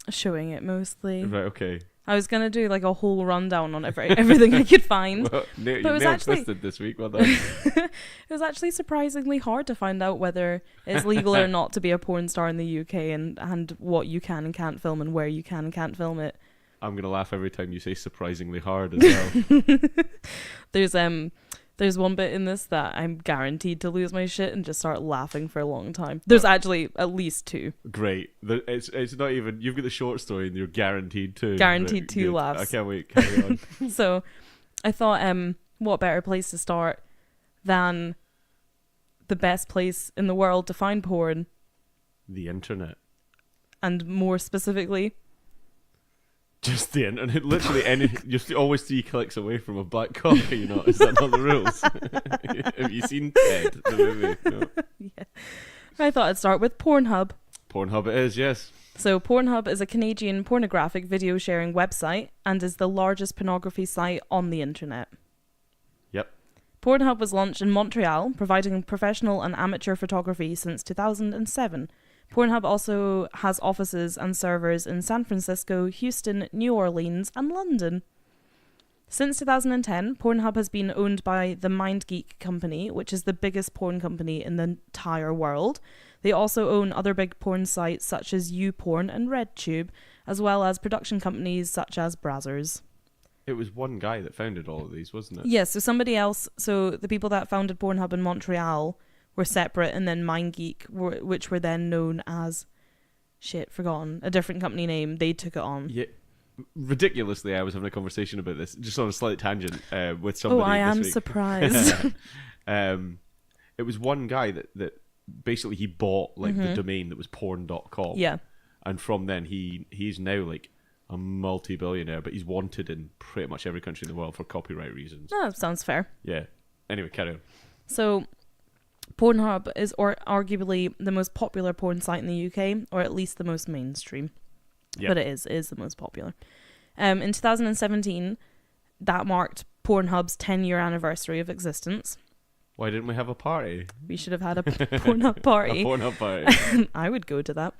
Showing it mostly. Right, okay. I was going to do like a whole rundown on everything I could find. Well, but it was actually twisted this week, well done. It was actually surprisingly hard to find out whether it's legal or not to be a porn star in the UK and what you can and can't film and where you can and can't film it. I'm going to laugh every time you say surprisingly hard as well. There's one bit in this that I'm guaranteed to lose my shit and just start laughing for a long time. There's actually at least two. Great. It's not even... You've got the short story and you're guaranteed two. Guaranteed two laughs. I can't wait. Carry on. So I thought, what better place to start than the best place in the world to find porn? The internet. And more specifically... Just the internet, literally you're always 3 clicks away from a black coffee, you know, is that not the rules? Have you seen Ted, the movie? No. Yeah. I thought I'd start with Pornhub. Pornhub it is, yes. So Pornhub is a Canadian pornographic video sharing website and is the largest pornography site on the internet. Yep. Pornhub was launched in Montreal, providing professional and amateur photography since 2007. Pornhub also has offices and servers in San Francisco, Houston, New Orleans, and London. Since 2010, Pornhub has been owned by the MindGeek company, which is the biggest porn company in the entire world. They also own other big porn sites such as YouPorn and RedTube, as well as production companies such as Brazzers. It was one guy that founded all of these, wasn't it? Yes, so somebody else, so the people that founded Pornhub in Montreal were separate, and then MindGeek, which were then known as, forgotten, a different company name, they took it on. Yeah, ridiculously, I was having a conversation about this, just on a slight tangent with somebody. Oh, I am this week. surprised. It was one guy that basically he bought like the domain that was porn.com. Yeah. And from then he's now like a multi-billionaire, but he's wanted in pretty much every country in the world for copyright reasons. Oh, that sounds fair. Yeah. Anyway, carry on. So, Pornhub is arguably the most popular porn site in the UK, or at least the most mainstream. Yeah. But it is the most popular. In 2017, that marked Pornhub's 10-year anniversary of existence. Why didn't we have a party? We should have had a Pornhub party. A Pornhub party. I would go to that.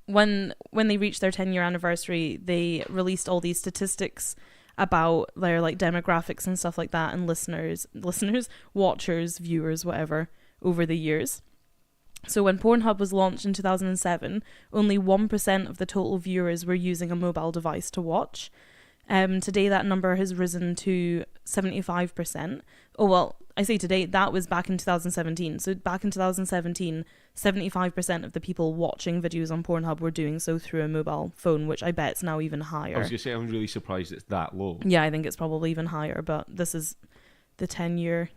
When they reached their 10-year anniversary, they released all these statistics about their like demographics and stuff like that, and listeners, watchers, viewers, whatever, over the years. So when Pornhub was launched in 2007, only 1% of the total viewers were using a mobile device to watch. Today that number has risen to 75%. Oh, well, I say today, that was back in 2017. So back in 2017, 75% of the people watching videos on Pornhub were doing so through a mobile phone, which I bet is now even higher. I was going to say, I'm really surprised it's that low. Yeah, I think it's probably even higher, but this is the 10-year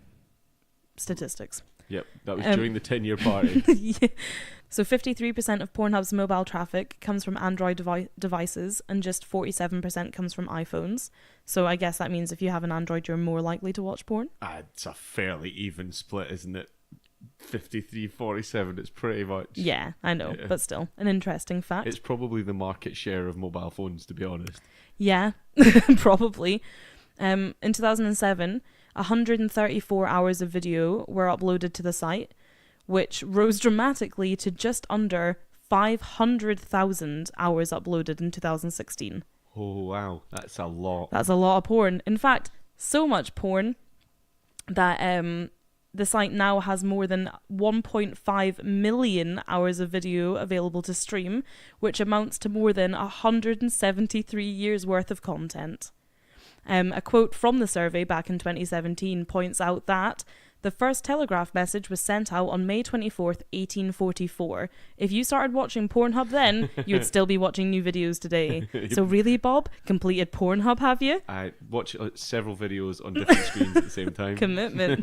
statistics. Yep, that was during the 10-year party. Yeah. So 53% of Pornhub's mobile traffic comes from Android devices, and just 47% comes from iPhones. So I guess that means if you have an Android, you're more likely to watch porn. It's a fairly even split, isn't it? 53-47, it's pretty much... Yeah, I know, but still, an interesting fact. It's probably the market share of mobile phones, to be honest. Yeah, probably. In 2007, 134 hours of video were uploaded to the site, which rose dramatically to just under 500,000 hours uploaded in 2016. Oh, wow. That's a lot. That's a lot of porn. In fact, so much porn that the site now has more than 1.5 million hours of video available to stream, which amounts to more than 173 years worth of content. A quote from the survey back in 2017 points out that the first telegraph message was sent out on May 24th, 1844. If you started watching Pornhub then, you would still be watching new videos today. So really, Bob, completed Pornhub, have you? I watch several videos on different screens at the same time. Commitment.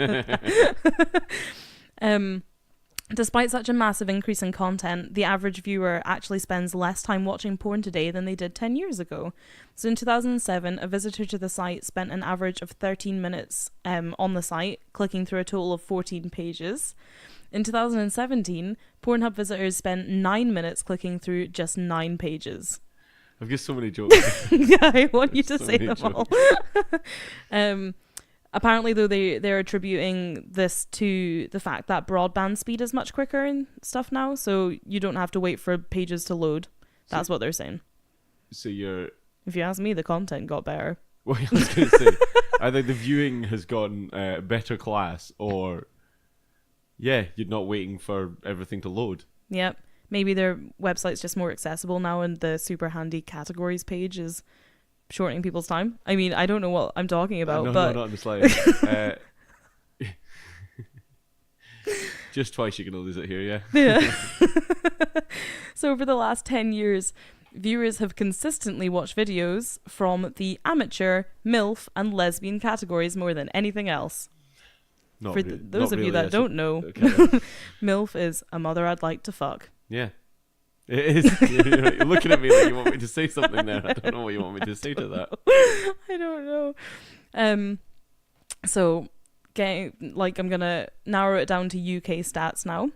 Despite such a massive increase in content, the average viewer actually spends less time watching porn today than they did 10 years ago. So in 2007, a visitor to the site spent an average of 13 minutes on the site, clicking through a total of 14 pages. In 2017, Pornhub visitors spent 9 minutes clicking through just 9 pages. I've got so many jokes. Yeah, I want you to So say many them all. Apparently, though, they're attributing this to the fact that broadband speed is much quicker and stuff now, so you don't have to wait for pages to load. That's what they're saying. So you're... If you ask me, the content got better. Well, I was going to say, either the viewing has gotten better class, or, yeah, you're not waiting for everything to load. Yep. Maybe their website's just more accessible now, and the super handy categories page is shortening people's time. I mean, I don't know what I'm talking about, No, but... not in the slightest. Just twice you're going to lose it here, yeah? Yeah. So over the last 10 years, viewers have consistently watched videos from the amateur, MILF, and lesbian categories more than anything else. For those of you that don't know, okay. MILF is a mother I'd like to fuck. Yeah. It is. You're looking at me like you want me to say something there. I don't know what you want me to say to that. I don't know. So, I'm going to narrow it down to UK stats now.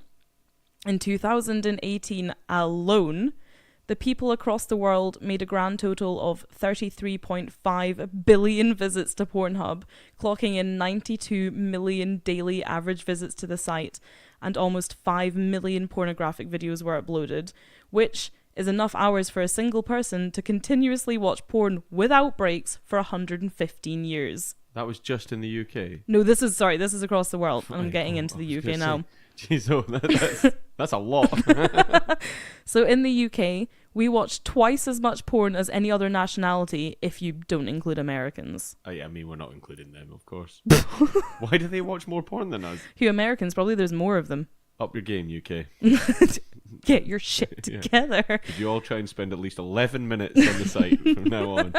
In 2018 alone, the people across the world made a grand total of 33.5 billion visits to Pornhub, clocking in 92 million daily average visits to the site, and almost 5 million pornographic videos were uploaded, which is enough hours for a single person to continuously watch porn without breaks for 115 years. That was just in the UK? No, this is across the world, and I'm getting into I the was UK gonna now. say, Jeez, that's a lot. So in the UK, we watch twice as much porn as any other nationality if you don't include Americans. Oh, yeah, I mean, we're not including them, of course. Why do they watch more porn than us? Who Americans? Probably there's more of them. Up your game, UK. Get your shit together. Could you all try and spend at least 11 minutes on the site from now on?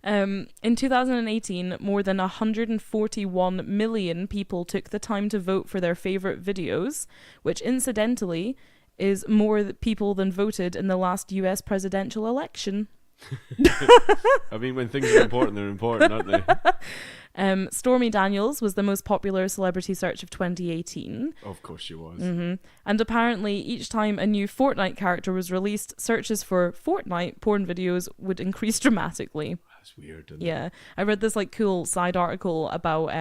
In 2018, more than 141 million people took the time to vote for their favourite videos, which incidentally is more people than voted in the last US presidential election. I mean, when things are important, they're important, aren't they? Stormy Daniels was the most popular celebrity search of 2018. Of course she was. And apparently each time a new Fortnite character was released, searches for Fortnite porn videos would increase dramatically. That's weird, isn't Yeah. I read this like cool side article about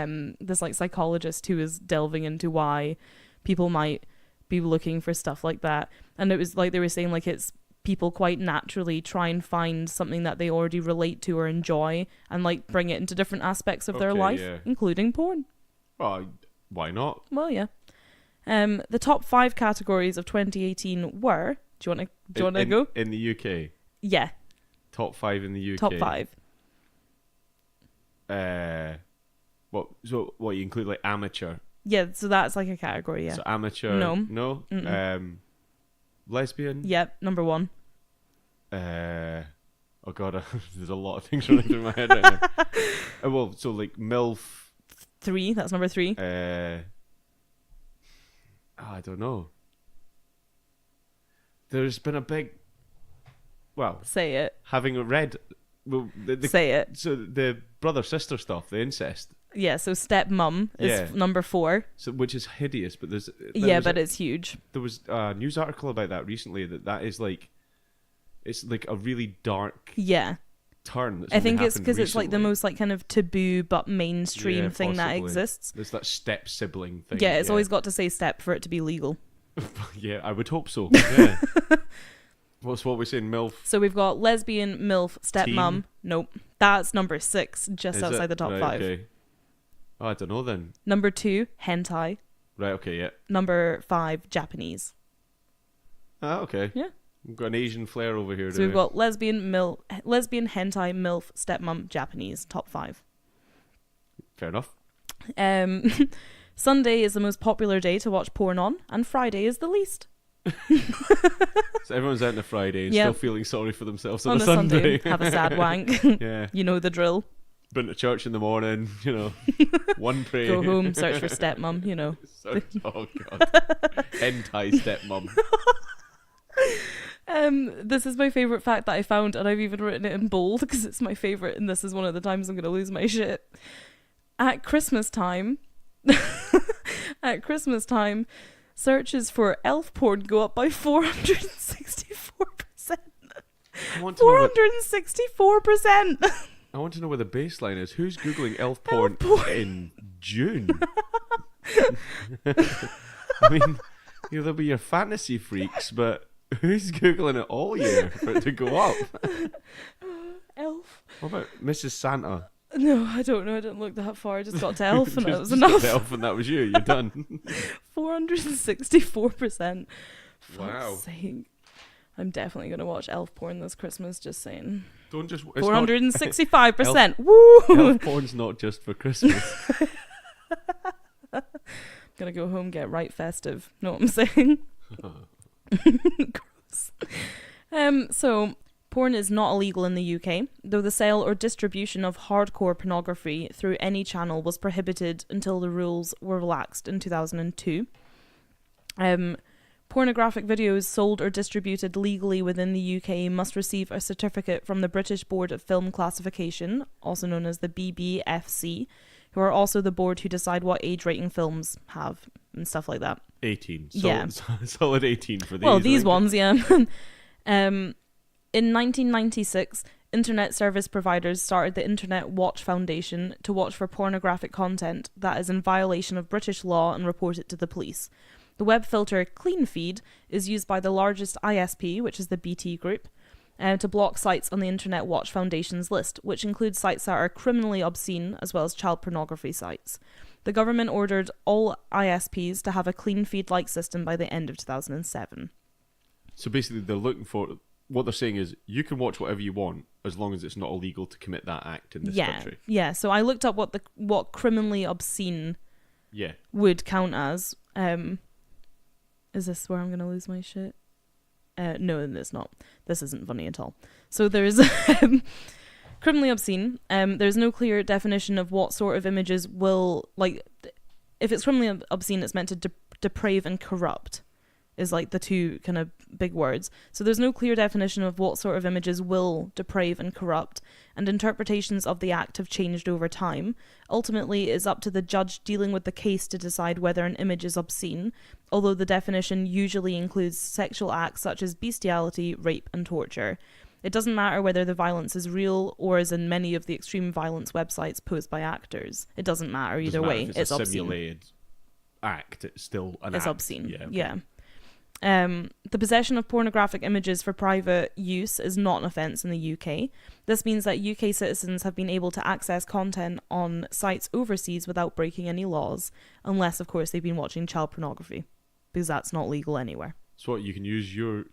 this like psychologist who is delving into why people might be looking for stuff like that. And it was like they were saying like it's people quite naturally try and find something that they already relate to or enjoy and like bring it into different aspects of their life, including porn. Oh, why not? Well, yeah. The top 5 categories of 2018 were. Do you want to go? In the UK. Yeah. Top 5 in the UK. Top 5. What? So what? You include like amateur. Yeah. So that's like a category. Yeah. So amateur. No. Lesbian. Yep. Number 1. Oh god, there's a lot of things running through my head right now. Well, so like MILF. 3. That's number 3. I don't know. There's been a big. Well, say it. Having read. Well, say it. So the brother sister stuff, the incest. Yeah. So stepmom is number 4. So which is hideous, but but it's huge. There was a news article about that recently. That is like, it's like a really dark. Yeah. Turn. That's I think it's because it's like the most like kind of taboo but mainstream thing that exists. There's that step sibling thing. Yeah, it's always got to say step for it to be legal. Yeah, I would hope so. Yeah. What we're saying, MILF? So we've got lesbian, MILF, stepmom. Nope. That's number 6, just outside the top 5. Okay. Oh, I don't know then. Number 2, hentai. Right, okay, yeah. Number 5, Japanese. Ah, okay. Yeah. We've got an Asian flair over here. So we've got lesbian, hentai, MILF, stepmom, Japanese, top 5. Fair enough. Sunday is the most popular day to watch porn on, and Friday is the least. So everyone's out on a Friday and still feeling sorry for themselves on a Sunday. Have a sad wank. Yeah. You know the drill. Been to church in the morning, one prayer. Go home, search for stepmom, Oh god. Hentai stepmom. This is my favourite fact that I found, and I've even written it in bold because it's my favourite, and this is one of the times I'm going to lose my shit. At Christmas time, searches for elf porn go up by 464%. 464%. I want to know where the baseline is. Who's Googling elf porn in June? I mean, there'll be your fantasy freaks, but who's Googling it all year for it to go up? Elf. What about Mrs. Santa? No, I don't know. I didn't look that far. I just got to elf and that was enough. Elf and that was you. You're done. 464%. Wow. Fuck's sake. I'm definitely going to watch elf porn this Christmas, just saying. Don't just... 465%. Woo! Elf porn's not just for Christmas. Gonna go home, get right festive. Know what I'm saying? Gross. So, porn is not illegal in the UK, though the sale or distribution of hardcore pornography through any channel was prohibited until the rules were relaxed in 2002. Pornographic videos sold or distributed legally within the UK must receive a certificate from the British Board of Film Classification, also known as the BBFC, who are also the board who decide what age rating films have and stuff like that. 18. Solid 18 for these. Well, these ones, yeah. In 1996, internet service providers started the Internet Watch Foundation to watch for pornographic content that is in violation of British law and report it to the police. The web filter CleanFeed is used by the largest ISP, which is the BT Group, to block sites on the Internet Watch Foundation's list, which includes sites that are criminally obscene as well as child pornography sites. The government ordered all ISPs to have a CleanFeed-like system by the end of 2007. So basically they're looking for... What they're saying is you can watch whatever you want as long as it's not illegal to commit that act in this country. Yeah, so I looked up what criminally obscene would count as... Is this where I'm going to lose my shit? No, it's not. This isn't funny at all. So there's criminally obscene. There's no clear definition of what sort of images will, like, if it's criminally obscene, it's meant to deprave and corrupt, is like the two kind of big words. So there's no clear definition of what sort of images will deprave and corrupt, and interpretations of the act have changed over time. Ultimately, it's up to the judge dealing with the case to decide whether an image is obscene, although the definition usually includes sexual acts such as bestiality, rape, and torture. It doesn't matter whether the violence is real or, as in many of the extreme violence websites, posed by actors. It doesn't matter either way. It's a obscene. simulated act. It's still an act. It's obscene. Yeah. Okay. Yeah. The possession of pornographic images for private use is not an offence in the UK. This means that UK citizens have been able to access content on sites overseas without breaking any laws, unless, of course, they've been watching child pornography, because that's not legal anywhere. So what, you can use your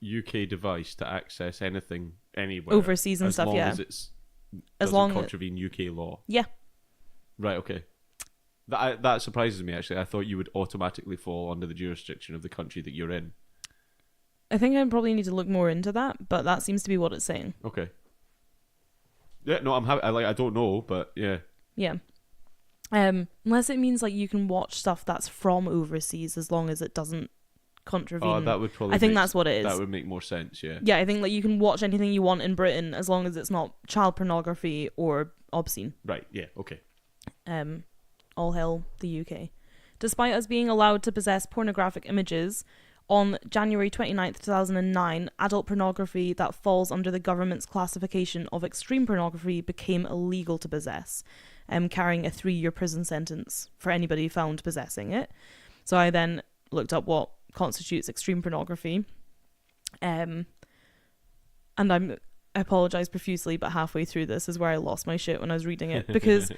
UK device to access anything anywhere Overseas and stuff, yeah. As long as it's As long as contravene UK law. Yeah. Right. Okay. That surprises me, actually. I thought you would automatically fall under the jurisdiction of the country that you're in. I think I probably need to look more into that, but that seems to be what it's saying. Okay. Yeah, no, I'm happy. I don't know, but yeah. Yeah. Unless it means like you can watch stuff that's from overseas as long as it doesn't contravene. Oh, that would probably. I think that's what it is. That would make more sense. Yeah. Yeah, I think like you can watch anything you want in Britain as long as it's not child pornography or obscene. Right. Yeah. Okay. All hail the UK. Despite us being allowed to possess pornographic images, on January 29th, 2009, adult pornography that falls under the government's classification of extreme pornography became illegal to possess, carrying a 3-year prison sentence for anybody found possessing it. So I then looked up what constitutes extreme pornography. And I apologise profusely, but halfway through this is where I lost my shit when I was reading it, because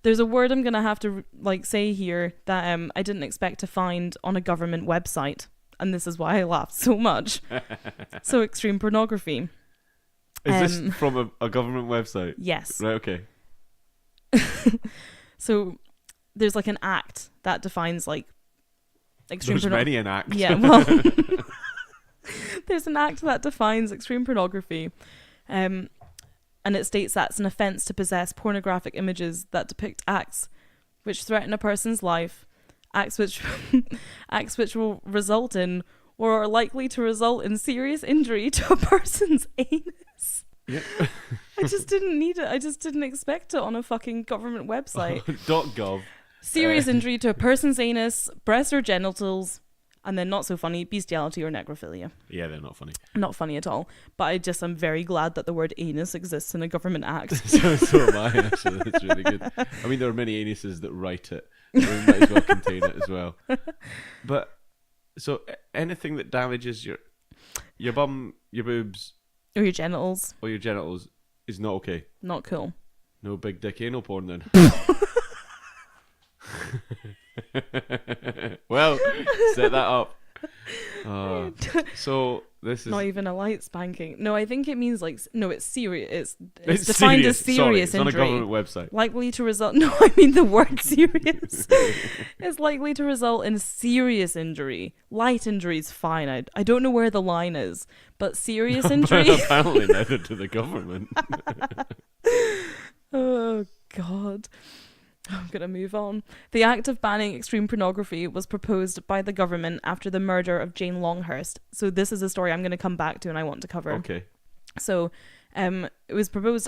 there's a word I'm going to have to like say here that I didn't expect to find on a government website, and this is why I laughed so much. So extreme pornography. Is this from a government website? Yes. Right, okay. So there's like an act that defines like extreme There's many an act. Yeah, well, there's an act that defines extreme pornography. And it states that it's an offence to possess pornographic images that depict acts which threaten a person's life, acts which will result in or are likely to result in serious injury to a person's anus. Yep. I just didn't need it. I just didn't expect it on a fucking government website. .gov. Serious injury to a person's anus, breast or genitals, and then not so funny, bestiality or necrophilia. Yeah, they're not funny. Not funny at all. But I'm very glad that the word anus exists in a government act. so am I, actually. That's really good. I mean, there are many anuses that write it. So we might as well contain it as well. But, so anything that damages your bum, your boobs... Or your genitals. Or your genitals is not okay. Not cool. No big dick anal porn then. Well, set that up. So this is not even a light spanking. No, I think it means like it's serious. It's defined serious. as serious Sorry, it's injury. on a government website. Likely to result. No, I mean the word serious. It's likely to result in serious injury. Light injury is fine. I don't know where the line is, but serious injury. Apparently, neither do the government. Oh God. I'm going to move on. The act of banning extreme pornography was proposed by the government after the murder of Jane Longhurst. So this is a story I'm going to come back to and I want to cover. Okay. So it was proposed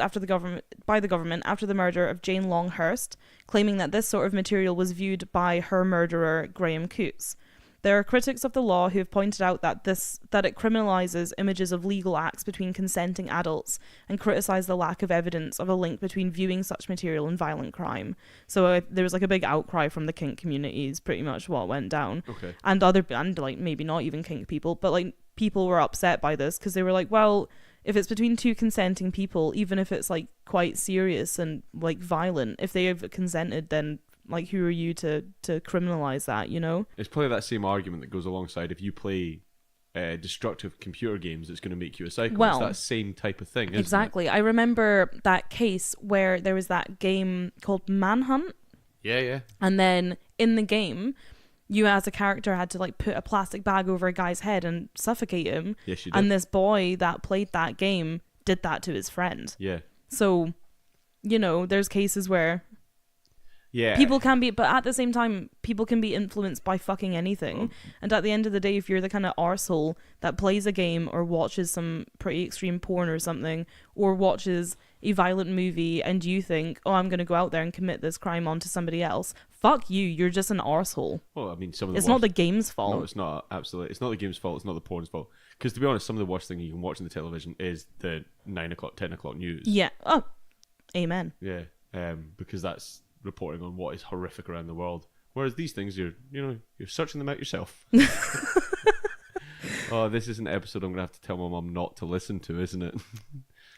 by the government after the murder of Jane Longhurst, claiming that this sort of material was viewed by her murderer, Graham Coots. There are critics of the law who have pointed out that it criminalises images of legal acts between consenting adults and criticise the lack of evidence of a link between viewing such material and violent crime. So there was like a big outcry from the kink community is pretty much what went down. Okay. And like maybe not even kink people, but like people were upset by this because they were like, well, if it's between two consenting people, even if it's like quite serious and like violent, if they have consented, then like who are you to criminalize that, you know? It's probably that same argument that goes alongside if you play destructive computer games, it's going to make you a psycho. Well, it's that same type of thing, isn't exactly. it? I remember that case where there was that game called Manhunt. Yeah. And then in the game, you as a character had to like put a plastic bag over a guy's head and suffocate him. Yes, you did. And this boy that played that game did that to his friend. Yeah. So, there's cases where Yeah. people can be, but at the same time, people can be influenced by fucking anything. And at the end of the day, if you're the kind of arsehole that plays a game or watches some pretty extreme porn or something, or watches a violent movie and you think, oh, I'm going to go out there and commit this crime onto somebody else, fuck you, you're just an arsehole. Well, I mean, it's not the game's fault. No, it's not. Absolutely. It's not the game's fault. It's not the porn's fault. Because to be honest, some of the worst thing you can watch on the television is the 9 o'clock, 10 o'clock news. Yeah. Oh, amen. Yeah. Because that's reporting on what is horrific around the world. Whereas these things, you're searching them out yourself. Oh, this is an episode I'm going to have to tell my mum not to listen to, isn't it?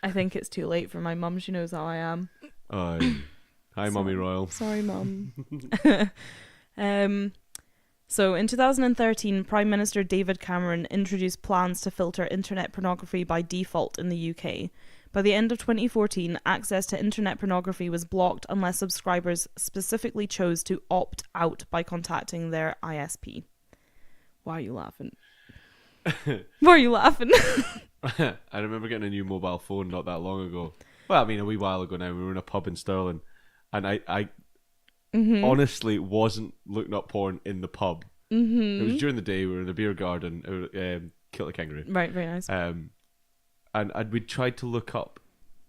I think it's too late for my mum. She knows how I am. Oh, hi, Mummy Royal. Sorry, Mum. So in 2013, Prime Minister David Cameron introduced plans to filter internet pornography by default in the UK. By the end of 2014, access to internet pornography was blocked unless subscribers specifically chose to opt out by contacting their ISP. Why are you laughing? Why are you laughing? I remember getting a new mobile phone not that long ago. Well, I mean, a wee while ago now. We were in a pub in Stirling, and I honestly wasn't looking up porn in the pub. It was during the day. We were in a beer garden, Kilt the Kangaroo. Right, very nice. And we tried to look up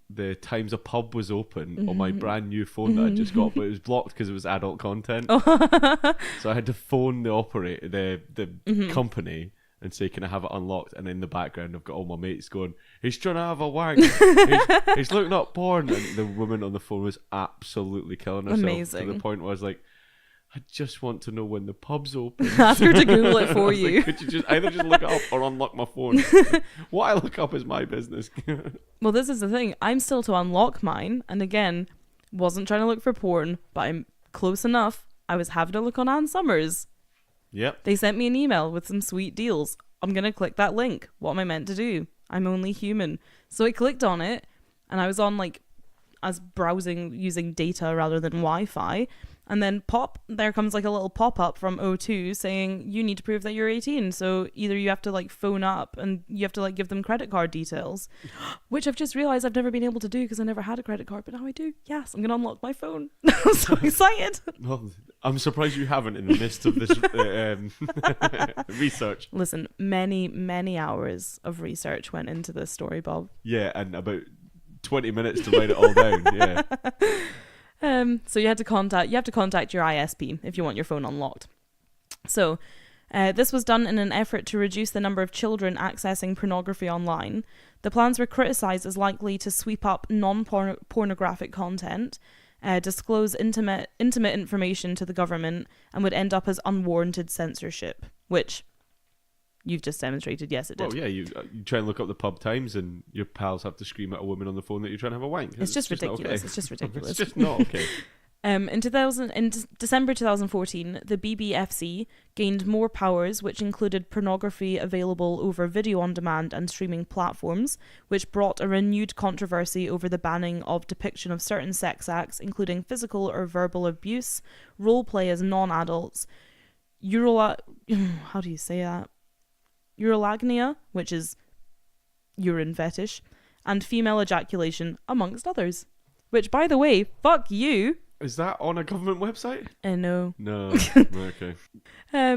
the times a pub was open on my brand new phone that I just got, but it was blocked because it was adult content. So I had to phone the operator, the company, and say, can I have it unlocked? And in the background, I've got all my mates going, he's trying to have a wank. he's looking up porn. And the woman on the phone was absolutely killing herself. Amazing. To the point where I was like, I just want to know when the pub's open. Ask her to Google it for you. Like, could you just either just look it up or unlock my phone? What I look up is my business. Well, this is the thing. I'm still to unlock mine. And again, wasn't trying to look for porn, but I'm close enough. I was having a look on Ann Summers. Yep. They sent me an email with some sweet deals. I'm going to click that link. What am I meant to do? I'm only human. So I clicked on it and I was on as browsing using data rather than Wi-Fi. And then there comes a little pop-up from O2 saying you need to prove that you're 18. So either you have to phone up and you have to give them credit card details, which I've just realized I've never been able to do because I never had a credit card, but now I do. Yes, I'm going to unlock my phone. I'm so excited. Well, I'm surprised you haven't in the midst of this research. Listen, many, many hours of research went into this story, Bob. Yeah, and about 20 minutes to write it all down. Yeah. So you have to contact your ISP if you want your phone unlocked. So this was done in an effort to reduce the number of children accessing pornography online. The plans were criticised as likely to sweep up non-pornographic content, disclose intimate information to the government, and would end up as unwarranted censorship, which you've just demonstrated, yes, it did. Well, yeah, you try and look up the pub times and your pals have to scream at a woman on the phone that you're trying to have a wank. It's just ridiculous. It's just ridiculous. It's just not okay. In December 2014, the BBFC gained more powers, which included pornography available over video on demand and streaming platforms, which brought a renewed controversy over the banning of depiction of certain sex acts, including physical or verbal abuse, role play as non-adults, how do you say that? Urolagnia, which is urine fetish, and female ejaculation, amongst others. Which, by the way, fuck you. Is that on a government website? No. No. Okay. A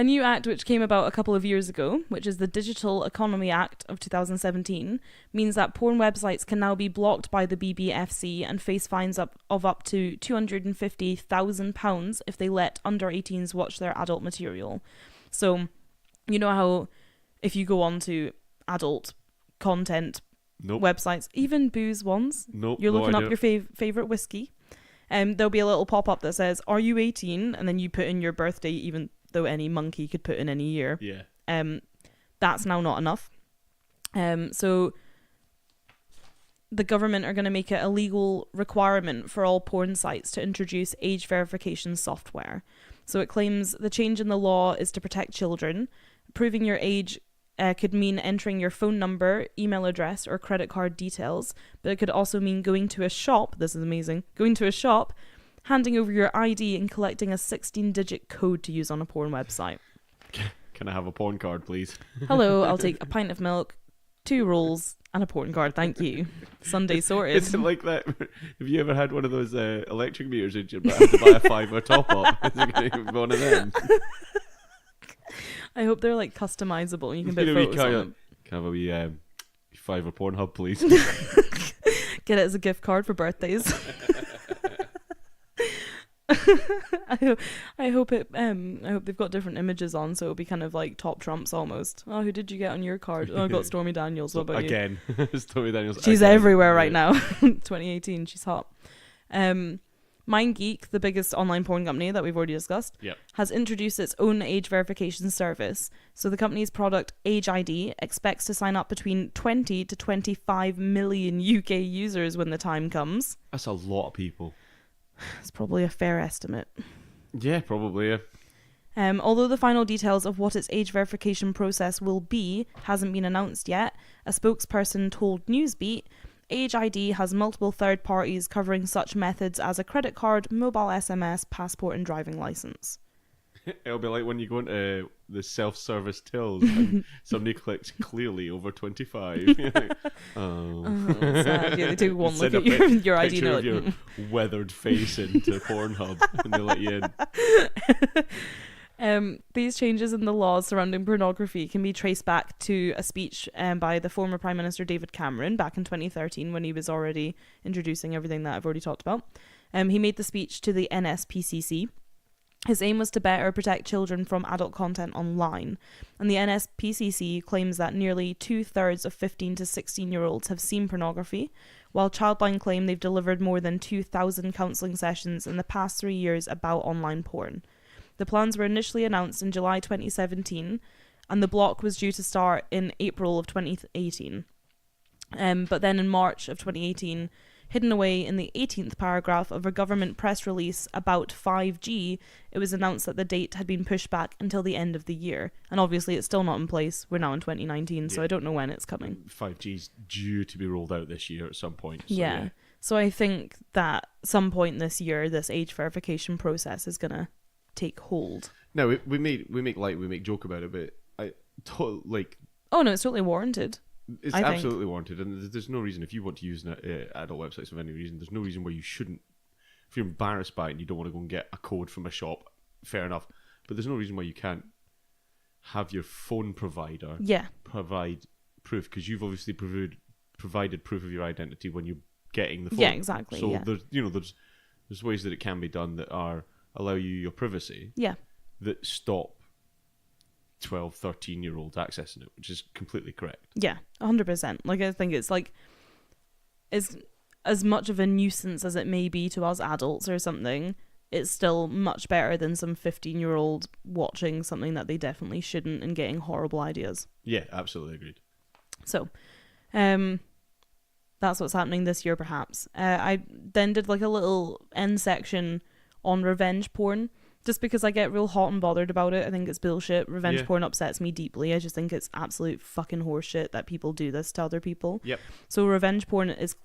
new act which came about a couple of years ago, which is the Digital Economy Act of 2017, means that porn websites can now be blocked by the BBFC and face fines of up to £250,000 if they let under 18s watch their adult material. So, you know how if you go on to adult content websites, even booze ones, you're looking up your favourite whiskey, there'll be a little pop-up that says, are you 18? And then you put in your birthday, even though any monkey could put in any year. Yeah. That's now not enough. So the government are going to make it a legal requirement for all porn sites to introduce age verification software. So it claims the change in the law is to protect children. Proving your age could mean entering your phone number, email address, or credit card details, but it could also mean going to a shop, this is amazing, handing over your ID and collecting a 16-digit code to use on a porn website. Can I have a porn card, please? Hello, I'll take a pint of milk, 2 rolls, And a porn card, thank you. Sunday sorted. Is it like that? Have you ever had one of those electric meters in your but have to buy a $5 top up? Is it going to be one of them? I hope they're like customizable and you can put You know, photos on them. Can I have a wee $5 Pornhub, please? Get it as a gift card for birthdays. I hope they've got different images on, so it'll be kind of like top trumps almost. Oh, who did you get on your card? Oh, I got Stormy Daniels. What about again? Stormy Daniels. She's again. everywhere right now. 2018, she's hot. MindGeek, the biggest online porn company that we've already discussed, Yep. has introduced its own age verification service. So the company's product, Age ID, expects to sign up between 20 to 25 million UK users when the time comes. That's a lot of people. It's probably a fair estimate. Yeah, probably. Yeah. Although the final details of what its age verification process will be hasn't been announced yet, a spokesperson told Newsbeat, Age ID has multiple third parties covering such methods as a credit card, mobile SMS, passport and driving license. It'll be like when you go into the self-service tills and somebody clicks clearly over 25. You're like, Sad. Yeah, they take one look Send at a your ID picture and of they're your weathered face into Pornhub and they let you in. These changes in the laws surrounding pornography can be traced back to a speech by the former Prime Minister David Cameron back in 2013 when he was already introducing everything that I've already talked about. He made the speech to the NSPCC. His aim was to better protect children from adult content online, and the NSPCC claims that nearly 2/3 of 15 to 16-year-olds have seen pornography, while Childline claim they've delivered more than 2,000 counselling sessions in the past 3 years about online porn. The plans were initially announced in July 2017, and the block was due to start in April of 2018. But then in March of 2018, hidden away in the 18th paragraph of a government press release about 5G, it was announced that the date had been pushed back until the end of the year. And obviously it's still not in place. We're now in 2019, so I don't know when it's coming. 5G's due to be rolled out this year at some point. So yeah. So I think that some point this year, this age verification process is going to take hold. No, we make joke about it, but Oh no, it's totally warranted. it's I think. absolutely warranted, and there's no reason if you want to use adult websites for any reason. There's no reason why you shouldn't. If you're embarrassed by it and you don't want to go and get a code from a shop, fair enough. But there's no reason why you can't have your phone provider provide proof, because you've obviously provided proof of your identity when you're getting the phone. Yeah, exactly. So there's ways that it can be done that allow you your privacy. Yeah. That stop 12, 13-year-olds accessing it, which is completely correct. Yeah, 100%. Like, I think it's as much of a nuisance as it may be to us adults or something, it's still much better than some 15-year-old watching something that they definitely shouldn't and getting horrible ideas. Yeah, absolutely agreed. So, that's what's happening this year, perhaps. I then did like a little end section on revenge porn, just because I get real hot and bothered about it. I think it's bullshit. Revenge porn upsets me deeply. I just think it's absolute fucking horseshit that people do this to other people. Yep. So revenge porn is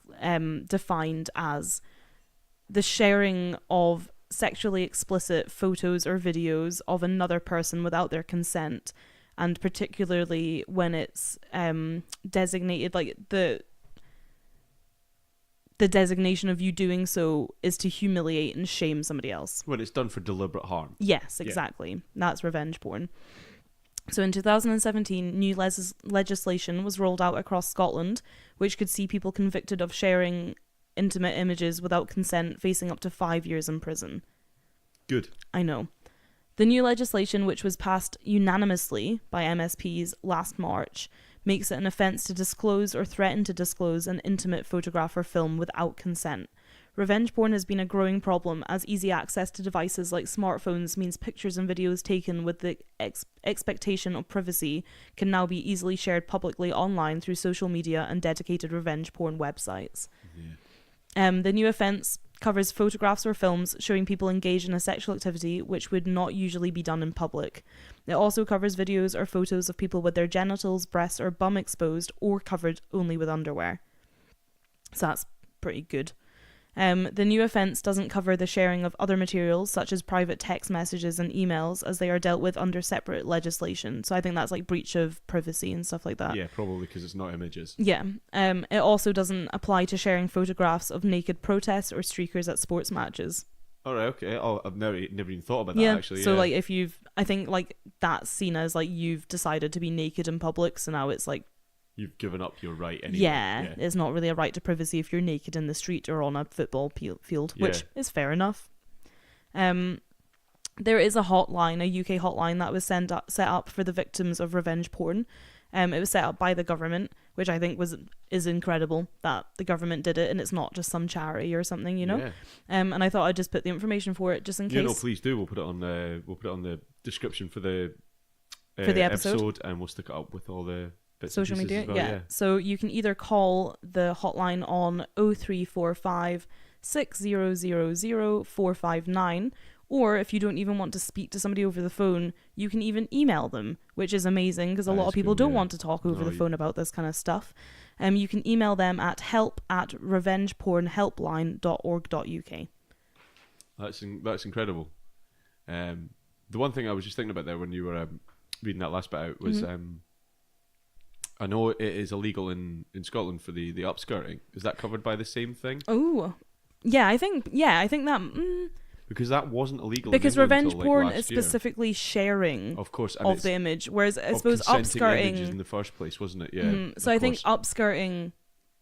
defined as the sharing of sexually explicit photos or videos of another person without their consent, and particularly when it's designated, like the designation of you doing so is to humiliate and shame somebody else. When it's done for deliberate harm. Yes, exactly. Yeah. That's revenge porn. So in 2017, new legislation was rolled out across Scotland, which could see people convicted of sharing intimate images without consent facing up to 5 years in prison. Good. I know. The new legislation, which was passed unanimously by MSPs last March, makes it an offence to disclose or threaten to disclose an intimate photograph or film without consent. Revenge porn has been a growing problem, as easy access to devices like smartphones means pictures and videos taken with the expectation of privacy can now be easily shared publicly online through social media and dedicated revenge porn websites. Yeah. The new offence covers photographs or films showing people engaged in a sexual activity which would not usually be done in public. It also covers videos or photos of people with their genitals, breasts or bum exposed or covered only with underwear. So that's pretty good. The new offence doesn't cover the sharing of other materials, such as private text messages and emails, as they are dealt with under separate legislation. So I think that's like breach of privacy and stuff like that. Yeah, probably because it's not images. Yeah. It also doesn't apply to sharing photographs of naked protests or streakers at sports matches. All right, okay. Oh, I've never even thought about that, Yeah. actually. So yeah. like I think like that's seen as like you've decided to be naked in public, so now it's like, You've given up your right anyway. yeah, it's not really a right to privacy if you're naked in the street or on a football field, which is fair enough. There is a hotline, a UK hotline that was set up for the victims of revenge porn. It was set up by the government, which I think is incredible that the government did it and it's not just some charity or something, you know. Yeah. And I thought I'd just put the information for it just in case. Yeah, no, please do. We'll put it on the description for the episode, and we'll stick it up with all the bits social and pieces media. as well, Yeah. So you can either call the hotline on 0345 6000 459, or if you don't even want to speak to somebody over the phone, you can even email them, which is amazing because a lot of people don't want to talk over the phone about this kind of stuff. You can email them at help@revengepornhelpline.org.uk. That's incredible. The one thing I was just thinking about there when you were reading that last bit out was I know it is illegal in Scotland for the upskirting. Is that covered by the same thing? Oh, yeah, I think that because that wasn't illegal. Because in England revenge till, porn last is year. Specifically sharing, of course, of the image, whereas I suppose consenting upskirting images in the first place, wasn't it? Yeah. So I think upskirting,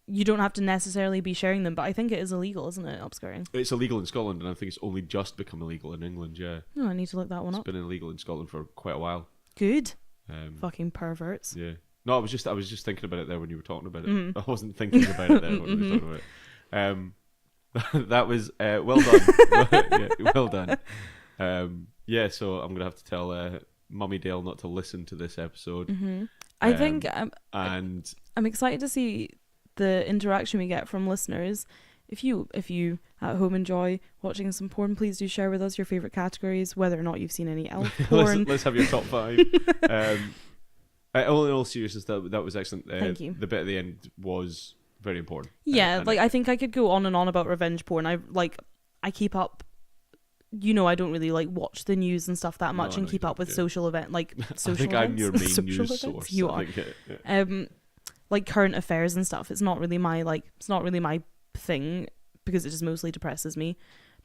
you don't have to necessarily be sharing them, but I think it is illegal, isn't it? Upskirting. It's illegal in Scotland, and I think it's only just become illegal in England. Yeah. Oh, I need to look that one up. It's been illegal in Scotland for quite a while. Good. Fucking perverts. Yeah. No, I was just thinking about it there when you were talking about it. I wasn't thinking about it there when we were talking about it. That was well done. Yeah, well done. Yeah, so I'm gonna have to tell Mummy Dale not to listen to this episode. I think I'm excited to see the interaction we get from listeners. If you at home enjoy watching some porn, please do share with us your favorite categories, whether or not you've seen any elf porn. let's have your top 5. In all seriousness, that was excellent. Thank you. The bit at the end was very important. Yeah, I think I could go on and on about revenge porn. I keep up. You know, I don't really watch the news and stuff that much, and keep up with social event social. I think events? I'm your main social news events? source. You are. Current affairs and stuff. It's not really my thing because it just mostly depresses me.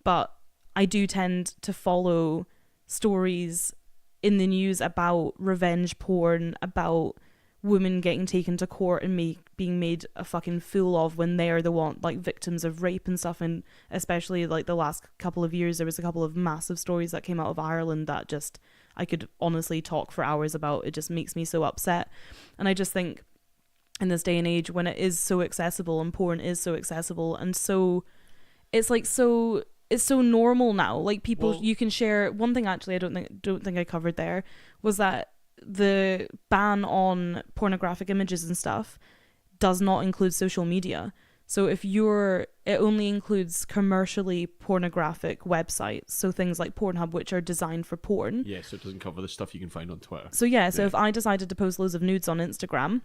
But I do tend to follow stories in the news about revenge porn, about women getting taken to court and being made a fucking fool of when they are the one victims of rape and stuff. And especially the last couple of years, there was a couple of massive stories that came out of Ireland that just I could honestly talk for hours about. It just makes me so upset. And I just think in this day and age when it is so accessible and porn is so accessible and so it's so normal now. People, you can share. One thing actually I don't think I covered there was that the ban on pornographic images and stuff does not include social media. So it only includes commercially pornographic websites. So things like Pornhub, which are designed for porn. Yeah, so it doesn't cover the stuff you can find on Twitter. So if I decided to post loads of nudes on Instagram,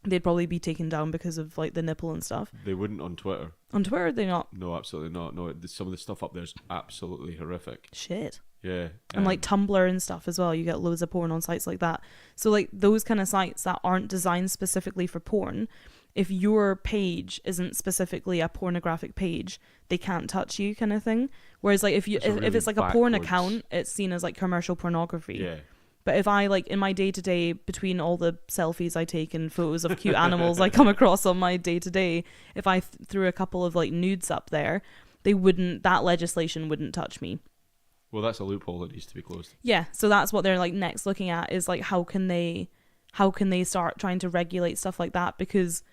they'd probably be taken down because of the nipple and stuff. They wouldn't on Twitter. On Twitter, they not? No, absolutely not. No, some of the stuff up there is absolutely horrific. Shit. Yeah. And Tumblr and stuff as well. You get loads of porn on sites like that. So those kind of sites that aren't designed specifically for porn, if your page isn't specifically a pornographic page, they can't touch you, kind of thing. Whereas if it's a porn account, it's seen as commercial pornography. Yeah. But if I in my day-to-day, between all the selfies I take and photos of cute animals I come across on my day-to-day, if I threw a couple of nudes up there, that legislation wouldn't touch me. Well, that's a loophole that needs to be closed. Yeah, so that's what they're next looking at is how can they start trying to regulate stuff like that, because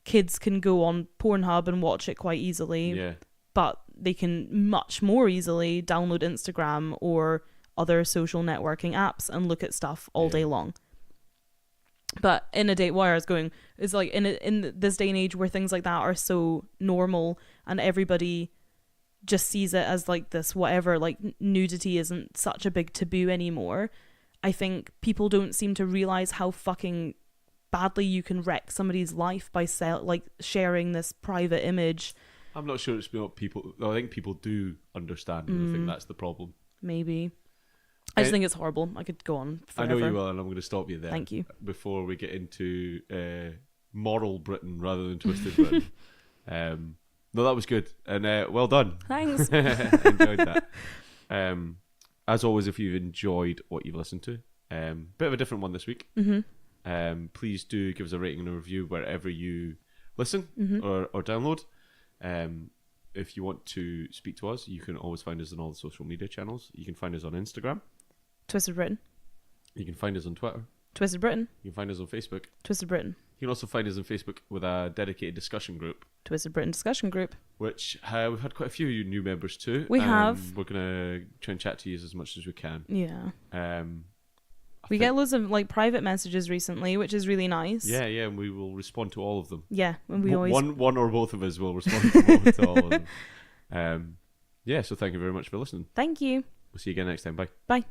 kids can go on Pornhub and watch it quite easily. Yeah. But they can much more easily download Instagram or other social networking apps and look at stuff all day long. But in a day, where I was going is in this day and age where things like that are so normal and everybody just sees it as this whatever, nudity isn't such a big taboo anymore. I think people don't seem to realize how fucking badly you can wreck somebody's life by sharing this private image I'm not sure it's not people. I think people do understand. And I think that's the problem. Maybe. I just think it's horrible. I could go on forever. I know you will, and I'm going to stop you there. Thank you. Before we get into moral Britain rather than twisted Britain. No, that was good, and well done. Thanks. Enjoyed that. As always, if you've enjoyed what you've listened to, bit of a different one this week. Please do give us a rating and a review wherever you listen or download. If you want to speak to us, you can always find us on all the social media channels. You can find us on Instagram. Twisted Britain. You can find us on Twitter. Twisted Britain. You can find us on Facebook. Twisted Britain. You can also find us on Facebook with a dedicated discussion group. Twisted Britain discussion group. Which we've had quite a few new members to. We have. We're going to try and chat to you as much as we can. Yeah. We get loads of like private messages recently, which is really nice. Yeah, and we will respond to all of them. Yeah, and we always one or both of us will respond to all of them. So thank you very much for listening. Thank you. We'll see you again next time. Bye. Bye.